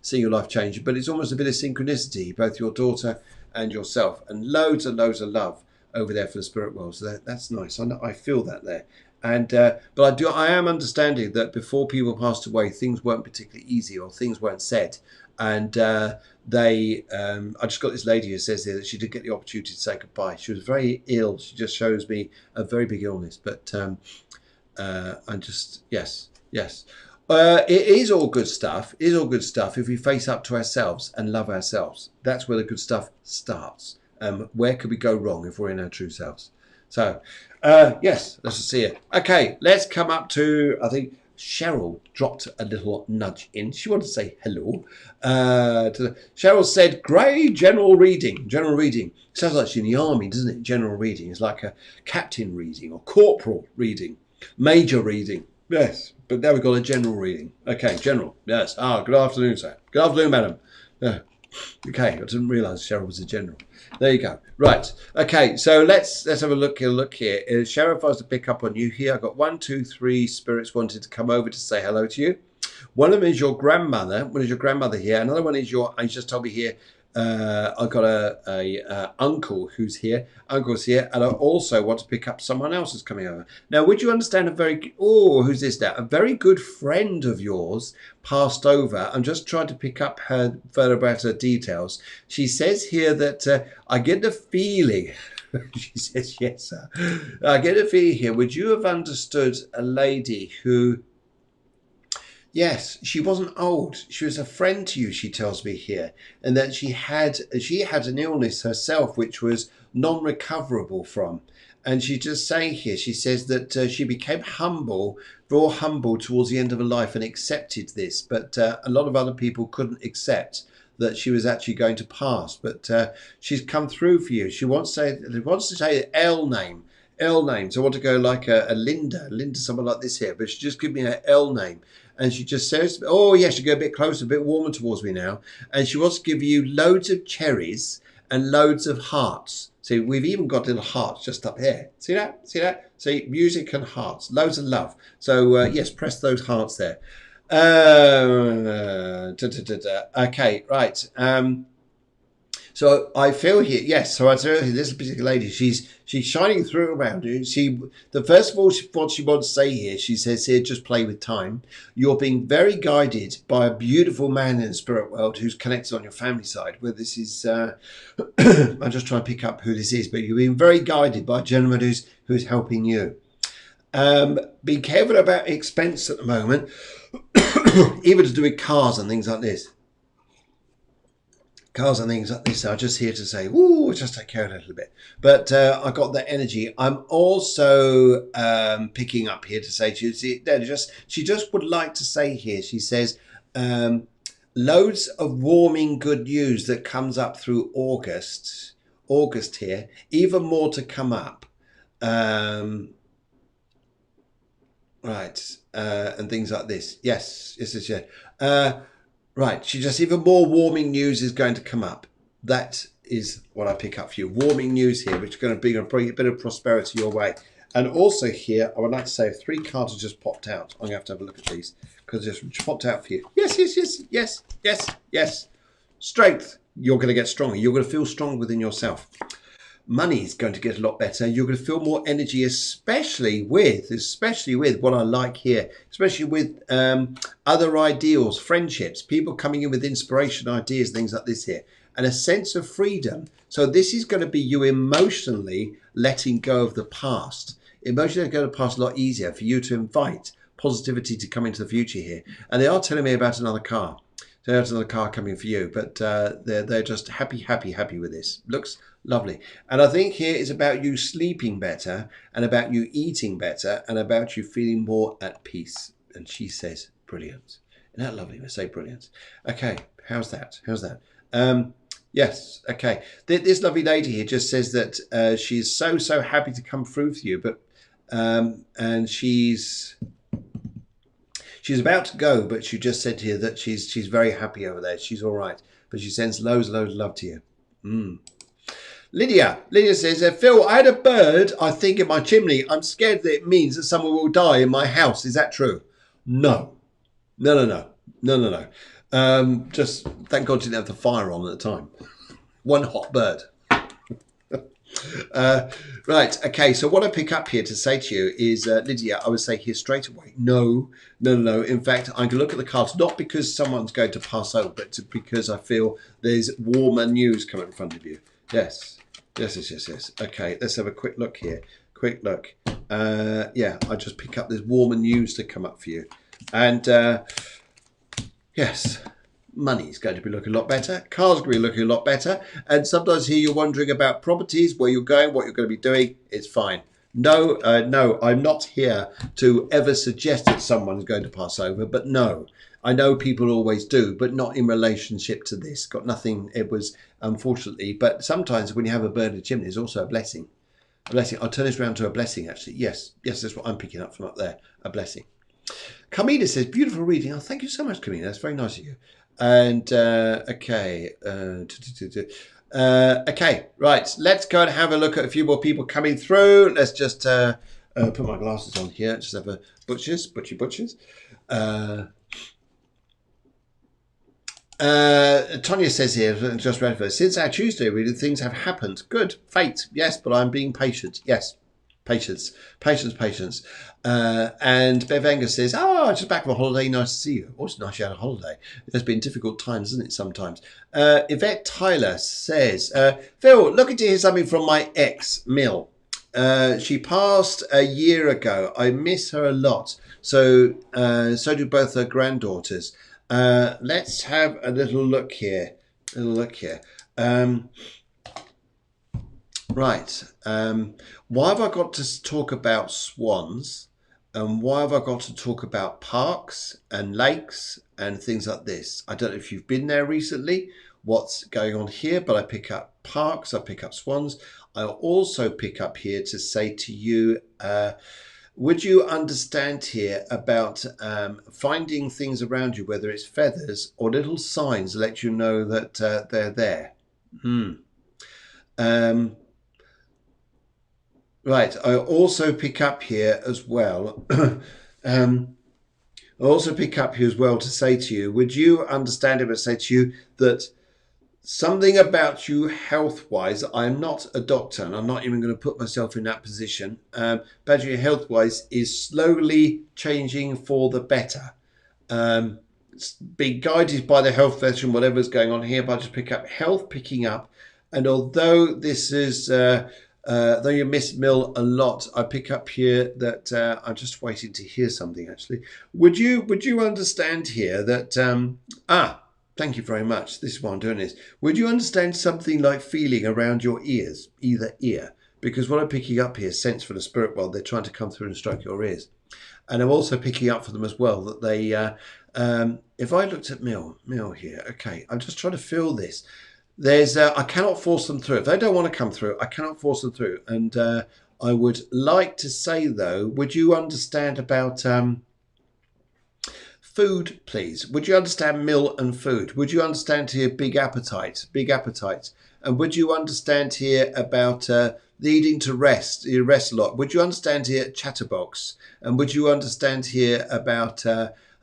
seeing your life change, but it's almost a bit of synchronicity, both your daughter and yourself, and loads of love over there for the spirit world. So that's nice. I feel that there. And but I am understanding that before people passed away, things weren't particularly easy, or things weren't said. And I just got this lady who says here that she did get the opportunity to say goodbye. She was very ill. She just shows me a very big illness. But yes. It is all good stuff. It is all good stuff if we face up to ourselves and love ourselves. That's where the good stuff starts. Where could we go wrong if we're in our true selves? So, yes, let's just see it. Okay, let's come up to, I think Cheryl dropped a little nudge in. She wanted to say hello. Cheryl said, Gray, general reading. Sounds like she's in the army, doesn't it? General reading. It's like a captain reading or corporal reading. Major reading. Yes, but now we've got a general reading. Okay, general. Yes. Good afternoon, sir. Good afternoon, madam. Okay, I didn't realise Cheryl was a general. There you go. Right. Okay, so let's have a look here. Cheryl, if I was to pick up on you here, I've got 1, 2, 3 spirits wanted to come over to say hello to you. One of them is your grandmother. One is your grandmother here. Another one is your. You just told me here. I've got a uncle who's here. Uncle's here, and I also want to pick up someone else who's coming over. Now, would you understand who's this now? A very good friend of yours passed over. I'm just trying to pick up her further about her details. She says here that I get the feeling. She says yes, sir. I get a feeling here. Would you have understood a lady who? Yes, she wasn't old. She was a friend to you, she tells me here, and that she had an illness herself which was non-recoverable from. And she's just saying here, she says that she became more humble towards the end of her life and accepted this. But a lot of other people couldn't accept that she was actually going to pass. But she's come through for you. She wants to say L name. L name. So I want to go like a Linda, someone like this here. But she just give me her L name. And she just says, oh, yes, she go a bit closer, a bit warmer towards me now. And she wants to give you loads of cherries and loads of hearts. See, we've even got little hearts just up here. See that? See that? See, music and hearts, loads of love. So, yes, press those hearts there. Okay, right. So I feel here, yes. So I feel here, this particular lady, she's shining through around you. The first of all, what she wants to say here, she says here, just play with time. You're being very guided by a beautiful man in the spirit world who's connected on your family side. Where this is, I'm just trying to pick up who this is, but you're being very guided by a gentleman who's helping you. Be careful about expense at the moment, even to do with cars and things like this. Cars and things like this are just here to say, ooh, just take care of it a little bit. But I got that energy. I'm also picking up here to say to you, she just would like to say here, she says, loads of warming good news that comes up through August here, even more to come up. Right, and things like this. Yes. Right, she just even more warming news is going to come up. That is what I pick up for you. Warming news here, which is going to bring a bit of prosperity your way. And also here, I would like to say 3 cards have just popped out. I'm going to have a look at these because they just popped out for you. Yes. Strength. You're going to get stronger. You're going to feel strong within yourself. Money is going to get a lot better. You're going to feel more energy, especially with what I like here, especially with other ideals, friendships, people coming in with inspiration, ideas, things like this here, and a sense of freedom. So this is going to be you emotionally letting go of the past. Emotionally letting go of the past a lot easier for you to invite positivity to come into the future here. And they are telling me about another car. So there's another car coming for you, but they're just happy with this. Looks lovely. And I think here is about you sleeping better and about you eating better and about you feeling more at peace. And she says, brilliant. Isn't that lovely? I say brilliant. Okay, how's that? Yes, okay. This lovely lady here just says that she's so happy to come through for you, but and she's about to go, but she just said here that she's very happy over there. She's all right, but she sends loads of love to you. Lydia says, Phil, I had a bird, I think, in my chimney. I'm scared that it means that someone will die in my house. Is that true? No. Just thank God you didn't have the fire on at the time. One hot bird. Right, okay, so what I pick up here to say to you is, Lydia, I would say here straight away, no. In fact, I can look at the cards, not because someone's going to pass over, but because I feel there's warmer news coming in front of you. Yes. Okay, let's have a quick look here. Yeah, I just pick up this warmer news to come up for you. And, yes, money's going to be looking a lot better. Cars going to be looking a lot better. And sometimes here you're wondering about properties, where you're going, what you're going to be doing. It's fine. No, I'm not here to ever suggest that someone's going to pass over. But no, I know people always do, but not in relationship to this. Got nothing. It was, unfortunately. But sometimes when you have a bird in the chimney, it's also a blessing. I'll turn this around to a blessing, actually. Yes, that's what I'm picking up from up there. A blessing. Carmina says, beautiful reading. Oh, thank you so much, Carmina. That's very nice of you. And, okay. Okay, right. Let's go and have a look at a few more people coming through. Let's just put my glasses on here. Just have a butchers. Tonya says here, just read first, since our Tuesday reading, things have happened. Good. Fate. Yes, but I'm being patient. Yes. Patience. Patience, patience. And Bev Anger says, just back from a holiday. Nice to see you. Also nice you had a holiday. It's been difficult times, isn't it, sometimes? Yvette Tyler says, Phil, looking to hear something from my ex, Mill. She passed a year ago. I miss her a lot. So do both her granddaughters. Let's have a little look here. Right. Why have I got to talk about swans? And why have I got to talk about parks and lakes and things like this? I don't know if you've been there recently, what's going on here, but I pick up parks, I pick up swans. I'll also pick up here to say to you, would you understand here about finding things around you, whether it's feathers or little signs that let you know that they're there? Right, I also pick up here as well. I also pick up here as well to say to you, would you understand if I say to you that something about you health-wise, I'm not a doctor and I'm not even going to put myself in that position, but your health-wise is slowly changing for the better. Be guided by the health veteran, whatever's going on here, but I just pick up health picking up. And although this is... though you miss Mill a lot, I pick up here that I'm just waiting to hear something. Actually, would you understand here that thank you very much. This is why I'm doing this. Would you understand something like feeling around your ears, either ear? Because what I'm picking up here, sense for the spirit world, they're trying to come through and stroke your ears, and I'm also picking up for them as well that they. If I looked at Mill here, okay, I'm just trying to feel this. There's I cannot force them through. If they don't want to come through, I cannot force them through. And I would like to say, though, would you understand about food, please? Would you understand Mill and food? Would you understand here big appetite? And would you understand here about needing to rest? You rest a lot. Would you understand here chatterbox? And would you understand here about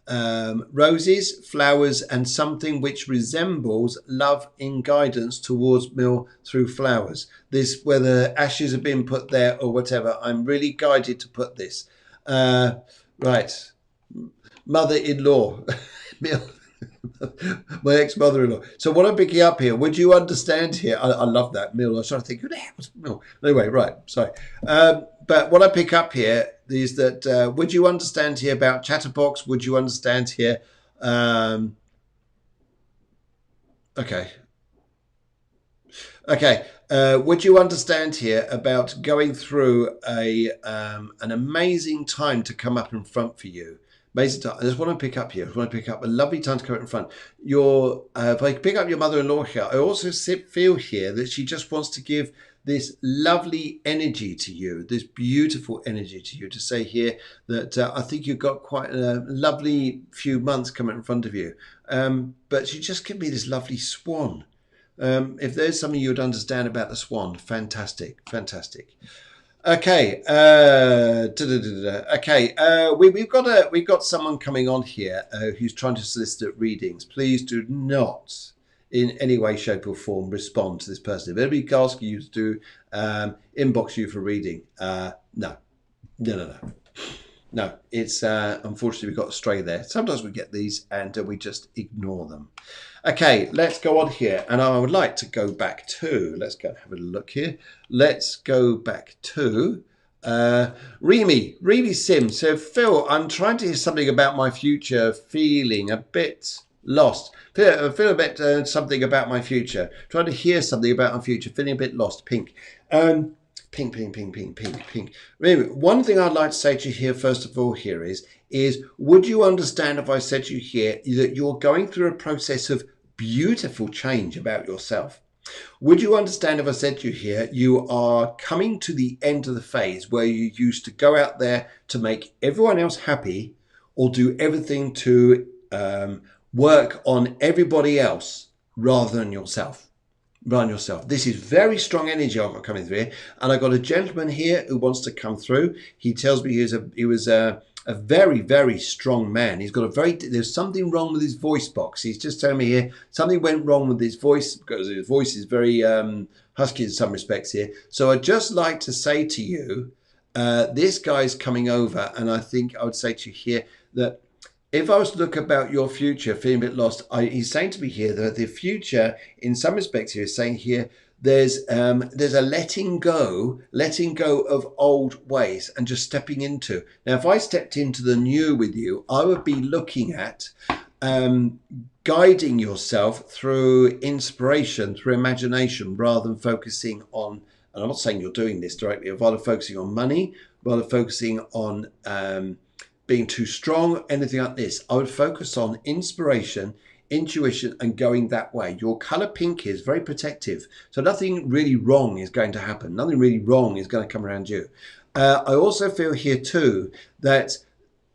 roses, flowers, and something which resembles love in guidance towards Mill through flowers? This, whether ashes have been put there or whatever, I'm really guided to put this. Right. Mother-in-law, Mill. My ex-mother-in-law. So what I'm picking up here, would you understand here? I love that, Mill. I was trying to think, who the hell was Mill? Anyway, right, sorry. But what I pick up here is that, would you understand here about chatterbox? Would you understand here? Okay. Would you understand here about going through an amazing time to come up in front for you? Amazing time. That's what I pick up here. I want to pick up a lovely time to come up in front. If I pick up your mother-in-law here, I also feel here that she just wants to give this lovely energy to you, this beautiful energy to you, to say here that I think you've got quite a lovely few months coming in front of you. But she just gave me this lovely swan. If there's something you'd understand about the swan, fantastic. Okay. We've got someone coming on here who's trying to solicit readings. Please do not, in any way, shape, or form, respond to this person. If anybody asks you to inbox you for reading, no. It's unfortunately we've got to stray there. Sometimes we get these and we just ignore them. Okay, let's go on here, and I would like to go back to. Let's go and have a look here. Let's go back to Remy Sim. So Phil, I'm trying to hear something about my future, feeling a bit lost. Feel a bit something about my future. Trying to hear something about my future, feeling a bit lost. Pink. Pink. Really, one thing I'd like to say to you here, first of all, here is would you understand if I said to you here that you're going through a process of beautiful change about yourself? Would you understand if I said to you here, you are coming to the end of the phase where you used to go out there to make everyone else happy or do everything to work on everybody else rather than yourself? Run yourself. This is very strong energy I've got coming through here. And I've got a gentleman here who wants to come through. He tells me he was a very, very strong man. He's got there's something wrong with his voice box. He's just telling me here, something went wrong with his voice because his voice is very husky in some respects here. So I'd just like to say to you, this guy's coming over, and I think I would say to you here that if I was to look about your future, feeling a bit lost, he's saying to me here that the future, in some respects, here is saying here there's a letting go of old ways and just stepping into. Now, if I stepped into the new with you, I would be looking at guiding yourself through inspiration, through imagination, rather than focusing on. And I'm not saying you're doing this directly, rather focusing on money, rather focusing on being too strong, anything like this. I would focus on inspiration, intuition, and going that way. Your color pink is very protective. So nothing really wrong is going to happen. Nothing really wrong is going to come around you. I also feel here too that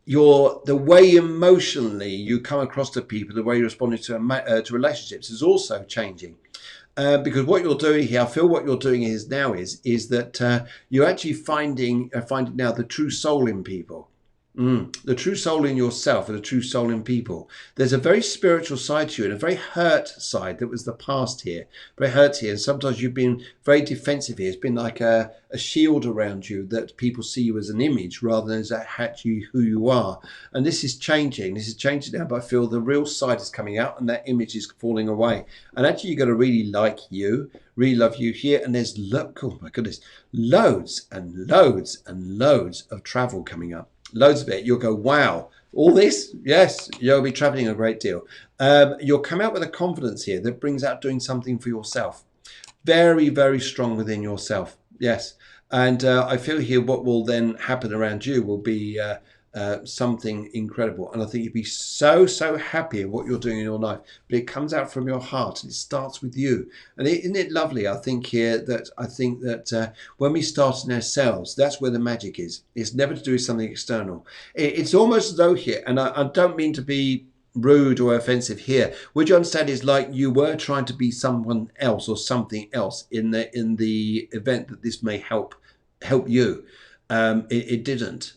the way emotionally you come across to people, the way you respond to relationships is also changing. Because what you're doing here, I feel what you're doing is that you're actually finding now the true soul in people. The true soul in yourself and the true soul in people. There's a very spiritual side to you and a very hurt side that was the past here. Very hurt here. And sometimes you've been very defensive here. It's been like a shield around you that people see you as an image rather than as actually who you are. And this is changing. This is changing now, but I feel the real side is coming out and that image is falling away. And actually, you've got to really like you, really love you here. And there's, oh my goodness, loads and loads and loads of travel coming up. Loads of it. You'll go, wow, all this? Yes, you'll be traveling a great deal. You'll come out with a confidence here that brings out doing something for yourself. Very, very strong within yourself. Yes. And I feel here what will then happen around you will be something incredible. And I think you'd be so, so happy at what you're doing in your life. But it comes out from your heart and it starts with you. And isn't it lovely? I think that when we start in ourselves, that's where the magic is. It's never to do with something external. It's almost as though here, and I don't mean to be rude or offensive here. What you understand is like you were trying to be someone else or something else in the event that this may help you. It didn't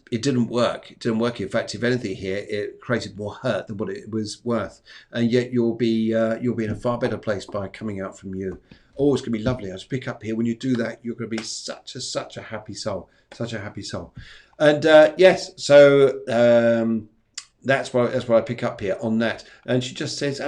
work. It didn't work. In fact, if anything here, it created more hurt than what it was worth. And yet you'll be in a far better place by coming out from you. Oh, it's going to be lovely. I just pick up here. When you do that, you're going to be such a happy soul. Such a happy soul. And yes, so that's what I pick up here on that. And she just says,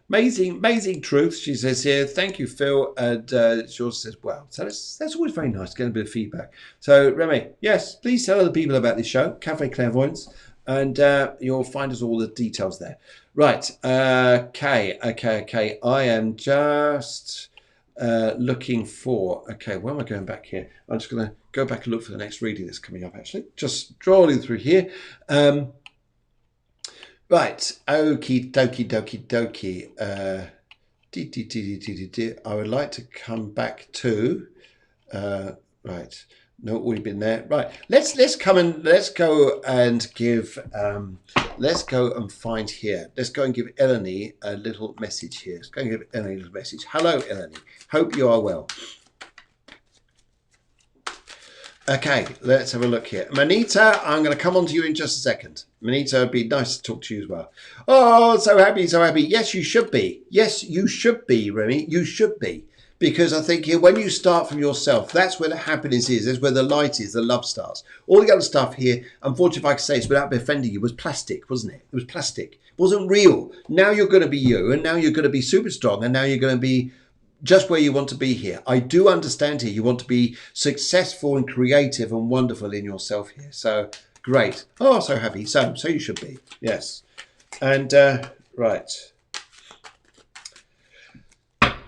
amazing truth. She says here, thank you, Phil. And she also says, wow. So that's always very nice, getting a bit of feedback. So Remy, yes, please tell other people about this show, Cafe Clairvoyance, and you'll find us all the details there. Right. Okay. I am just looking for, okay, where am I going back here? I'm just going to go back and look for the next reading that's coming up, actually. Just scrolling through here. Right, okie dokie. I would like to come back to, right, no, we've been there. Right, let's go and find here. Let's go and give Eleni a little message here. Let's go and give Eleni a little message. Hello, Eleni. Hope you are well. Okay, let's have a look here. Manita, I'm going to come on to you in just a second. Manita, it'd be nice to talk to you as well. Oh, so happy. Yes, you should be. Yes, you should be, Remy. You should be. Because I think here, when you start from yourself, that's where the happiness is. That's where the light is, the love starts. All the other stuff here, unfortunately, if I could say this without offending you, was plastic, wasn't it? It was plastic. It wasn't real. Now you're going to be you, and now you're going to be super strong, and now you're going to be just where you want to be here. I do understand here you want to be successful and creative and wonderful in yourself here. So great. Oh, so happy. So you should be. Yes. And right.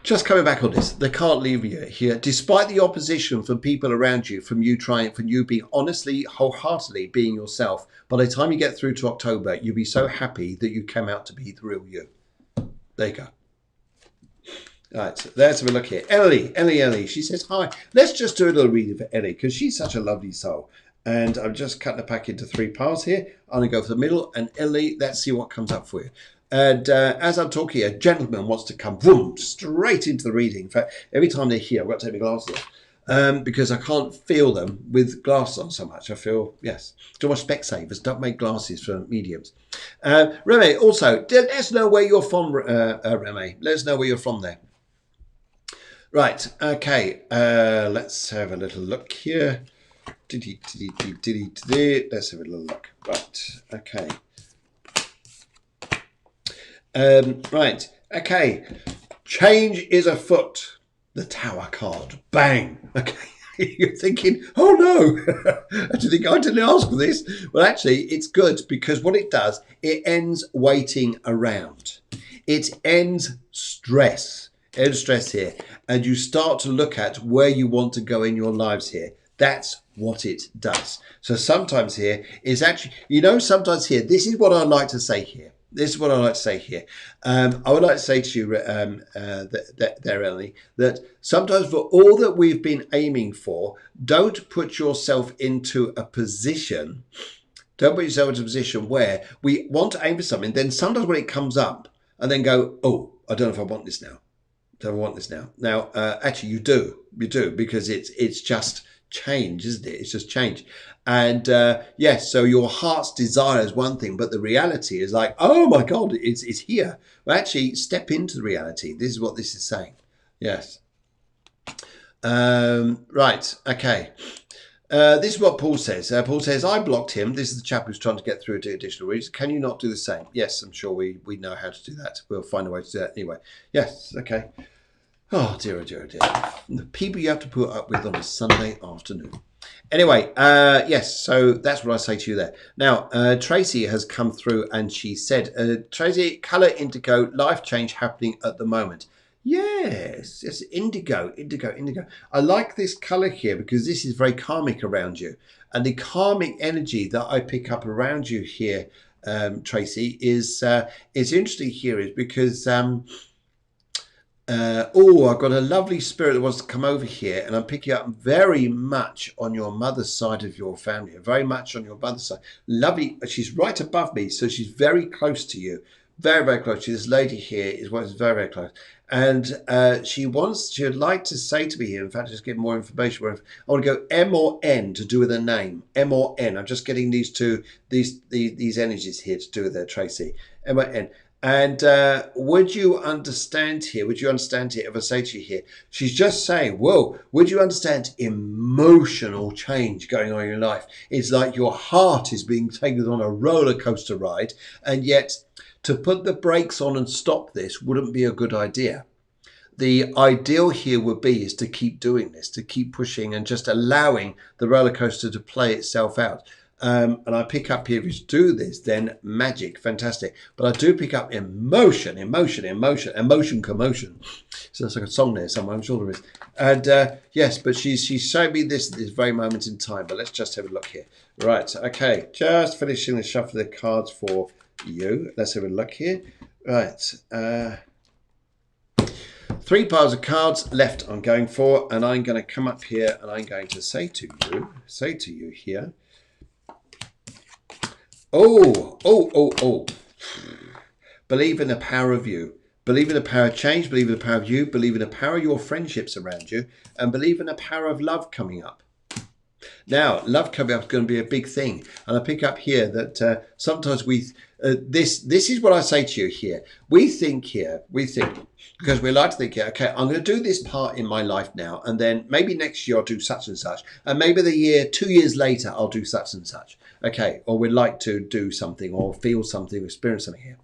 Just coming back on this, they can't leave you here, despite the opposition from people around you, from you being honestly, wholeheartedly being yourself. By the time you get through to October, you'll be so happy that you came out to be the real you. There you go. All right, so let's have a look here. Ellie. She says, hi. Let's just do a little reading for Ellie because she's such a lovely soul. And I've just cut the pack into 3 parts here. I'm going to go for the middle. And Ellie, let's see what comes up for you. And as I'm talking, a gentleman wants to come boom, straight into the reading. In fact, every time they're here, I've got to take my glasses off. because I can't feel them with glasses on so much. I feel, yes. Do my Specsavers don't make glasses for mediums. Remy, also, let us know where you're from, Remy. Let us know where you're from there. Right, okay, let's have a little look here. Let's have a little look. Right, okay. Right, okay. Change is afoot. The Tower card. Bang. Okay. You're thinking, oh no, do you think I didn't ask for this? Well, actually, it's good because what it does, it ends waiting around. It ends stress. Ends stress here. And you start to look at where you want to go in your lives here. That's what it does. So sometimes here is actually, sometimes here, this is what I like to say here. This is what I like to say here. I would like to say to you there, Ellie, that sometimes for all that we've been aiming for, don't put yourself into a position, where we want to aim for something, then sometimes when it comes up, and then go, oh, I don't know if I want this now. I want this now. Now, actually, you do, because it's just change, isn't it? It's just change. And yes, so your heart's desire is one thing, but the reality is like, oh my God, it's here. Well, actually, step into the reality. This is what this is saying. Yes. Right. Okay. This is what Paul says. Paul says, I blocked him. This is the chap who's trying to get through to additional reads. Can you not do the same? Yes, I'm sure we know how to do that. We'll find a way to do that anyway. Yes. Okay. Oh, dear, oh dear, oh dear. The people you have to put up with on a Sunday afternoon. Anyway, yes, so that's what I say to you there. Now, Tracy has come through and she said, Tracy, colour indigo, life change happening at the moment. Yes, it's indigo. I like this colour here because this is very karmic around you. And the karmic energy that I pick up around you here, Tracy, is interesting here is because... I've got a lovely spirit that wants to come over here, and I'm picking up very much on your mother's side of your family, very much on your mother's side. Lovely. She's right above me, so she's very close to you, very, very close. This lady here is very, very close, and she would like to say to me here. In fact, just get more information. I want to go M or N to do with a name. M or N. I'm just getting these energies here to do with her, Tracy. M or N. And would you understand here if I say to you here, she's just saying, whoa, would you understand emotional change going on in your life? It's like your heart is being taken on a roller coaster ride, and yet to put the brakes on and stop this wouldn't be a good idea. The ideal here would be is to keep doing this, to keep pushing and just allowing the roller coaster to play itself out. And I pick up here, if you do this, then magic, fantastic. But I do pick up emotion, commotion. So that's like a song there somewhere, I'm sure there is. And yes, but she showed me this at this very moment in time. But let's just have a look here. Right, okay, just finishing the shuffle of the cards for you. Let's have a look here. Right, 3 piles of cards left I'm going for, and I'm going to come up here and I'm going to say to you here, Oh. Believe in the power of you. Believe in the power of change. Believe in the power of you. Believe in the power of your friendships around you. And believe in the power of love coming up. Now, love coming up is going to be a big thing. And I pick up here that sometimes this is what I say to you here. We think, because we like to think here, okay, I'm going to do this part in my life now. And then maybe next year I'll do such and such. And maybe 2 years later, I'll do such and such. Okay, or we'd like to do something or feel something, experience something here.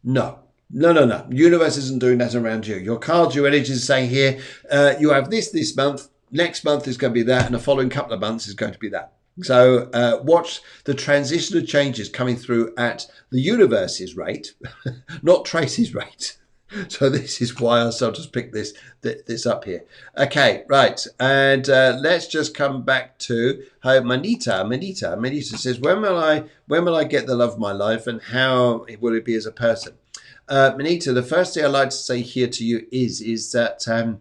No. The universe isn't doing that around you. Your cards, your energies are saying here, you have this month, next month is going to be that, and the following couple of months is going to be that. So watch the transition of changes coming through at the universe's rate, not Tracy's rate. So this is why I just picked this up here. Okay, right. And let's just come back to Manita. Manita says, when will I get the love of my life, and how will it be as a person? Manita, the first thing I'd like to say here to you is that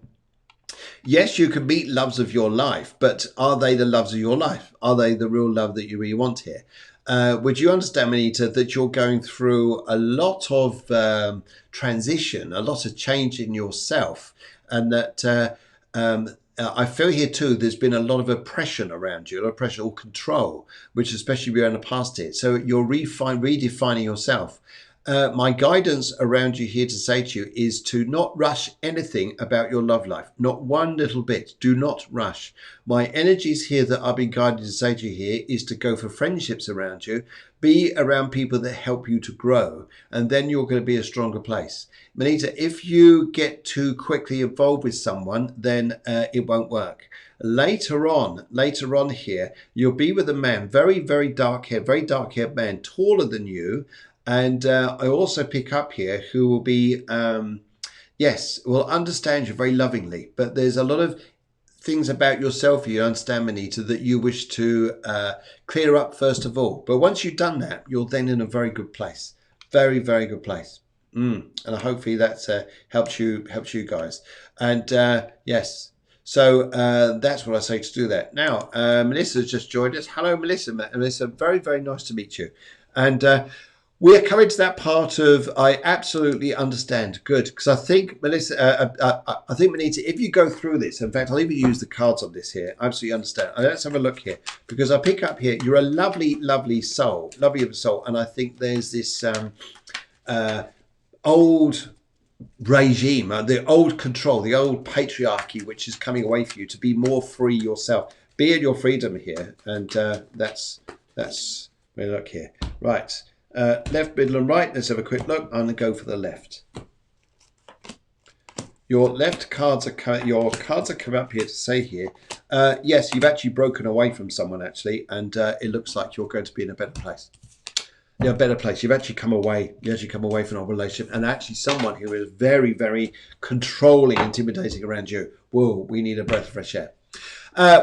yes, you can meet loves of your life, but are they the loves of your life? Are they the real love that you really want here? Would you understand, Manita, that you're going through a lot of transition, a lot of change in yourself, and that I feel here too, there's been a lot of oppression around you, a lot of pressure or control, which especially around the past here. So you're redefining yourself. My guidance around you here to say to you is to not rush anything about your love life. Not one little bit. Do not rush. My energies here that I've been guided to say to you here is to go for friendships around you. Be around people that help you to grow, and then you're going to be a stronger place. Manita, if you get too quickly involved with someone, then it won't work. Later on here, you'll be with a man, very, very dark-haired man, taller than you. And I also pick up here who will be, yes, will understand you very lovingly. But there's a lot of things about yourself, you understand, Manita, that you wish to clear up first of all. But once you've done that, you're then in a very good place. Very, very good place. And hopefully that's helps you guys. And yes, so that's what I say to do that. Now, Melissa's just joined us. Hello, Melissa. Melissa, very, very nice to meet you. And we're coming to that part of I absolutely understand. Good, because I think Melissa, I think Manita, if you go through this, in fact, I'll even use the cards on this here. I absolutely understand. Let's have a look here, because I pick up here. You're a lovely, lovely soul, lovely of a soul, and I think there's this old regime, the old control, the old patriarchy, which is coming away for you to be more free yourself. Be in your freedom here, and that's. Let me look here. Right. Left, middle, and right. Let's have a quick look. I'm going to go for the left. Your left cards are coming up here to say here. Yes, you've actually broken away from someone actually, and it looks like you're going to be in a better place. Yeah, a better place. You've actually come away. You actually come away from a relationship, and actually someone who is very, very controlling, intimidating around you. Whoa, we need a breath of fresh air.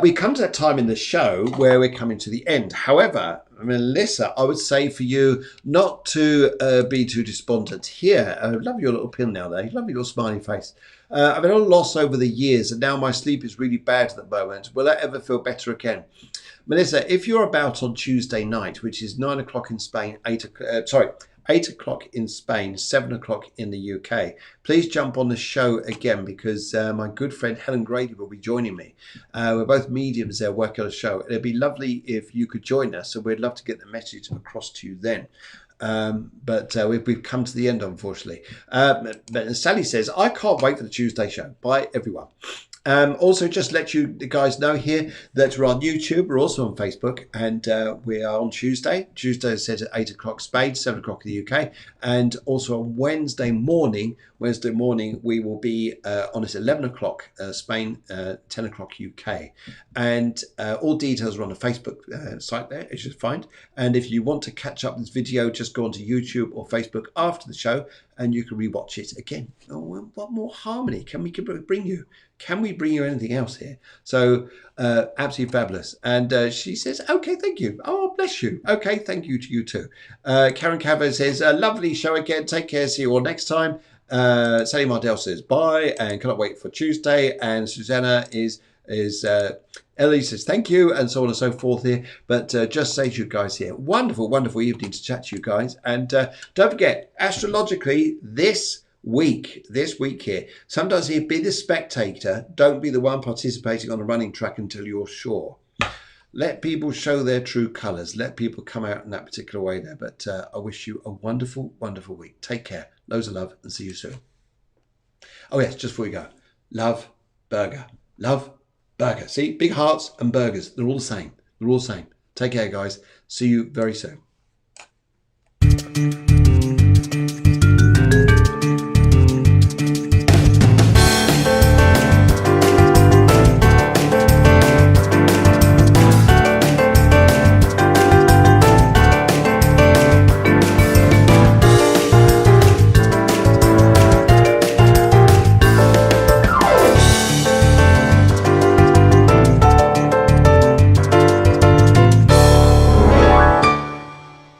We come to that time in the show where we're coming to the end. However, Melissa, I would say for you not to be too despondent here. I love your little pin now there. Love your little smiley face. I've had a loss over the years, and now my sleep is really bad at the moment. Will I ever feel better again? Melissa, if you're about on Tuesday night, which is 9 o'clock in Spain, 8 o'clock in Spain, 7 o'clock in the UK. Please jump on the show again, because my good friend Helen Grady will be joining me. We're both mediums there working on a show. It'd be lovely if you could join us, and we'd love to get the message across to you then. But we've come to the end, unfortunately. But Sally says, I can't wait for the Tuesday show. Bye, everyone. Also, just let you guys know here that we're on YouTube. We're also on Facebook, and we are on Tuesday. Tuesday is set at 8 o'clock Spain, 7 o'clock in the UK, and also on Wednesday morning. We will be on at 11 o'clock Spain, 10 o'clock UK, and all details are on the Facebook site there, as you find. And if you want to catch up this video, just go onto YouTube or Facebook after the show, and you can rewatch it again. Oh, what more harmony can we bring you? Can we bring you anything else here? So absolutely fabulous. And she says, okay, thank you. Oh, bless you. Okay, thank you to you too. Karen Cavo says, a lovely show again. Take care. See you all next time. Sally Mardell says, bye, and cannot wait for Tuesday. And Susanna Ellie says, thank you, and so on and so forth here. But just say to you guys here, wonderful, wonderful evening to chat to you guys. And don't forget, astrologically, this week here, sometimes here, be the spectator. Don't be the one participating on a running track until you're sure. Let people show their true colours. Let people come out in that particular way there. But I wish you a wonderful, wonderful week. Take care. Loads of love, and see you soon. Oh yes, just before we go, love, burger. Love, burger. See, big hearts and burgers. They're all the same. They're all the same. Take care, guys. See you very soon.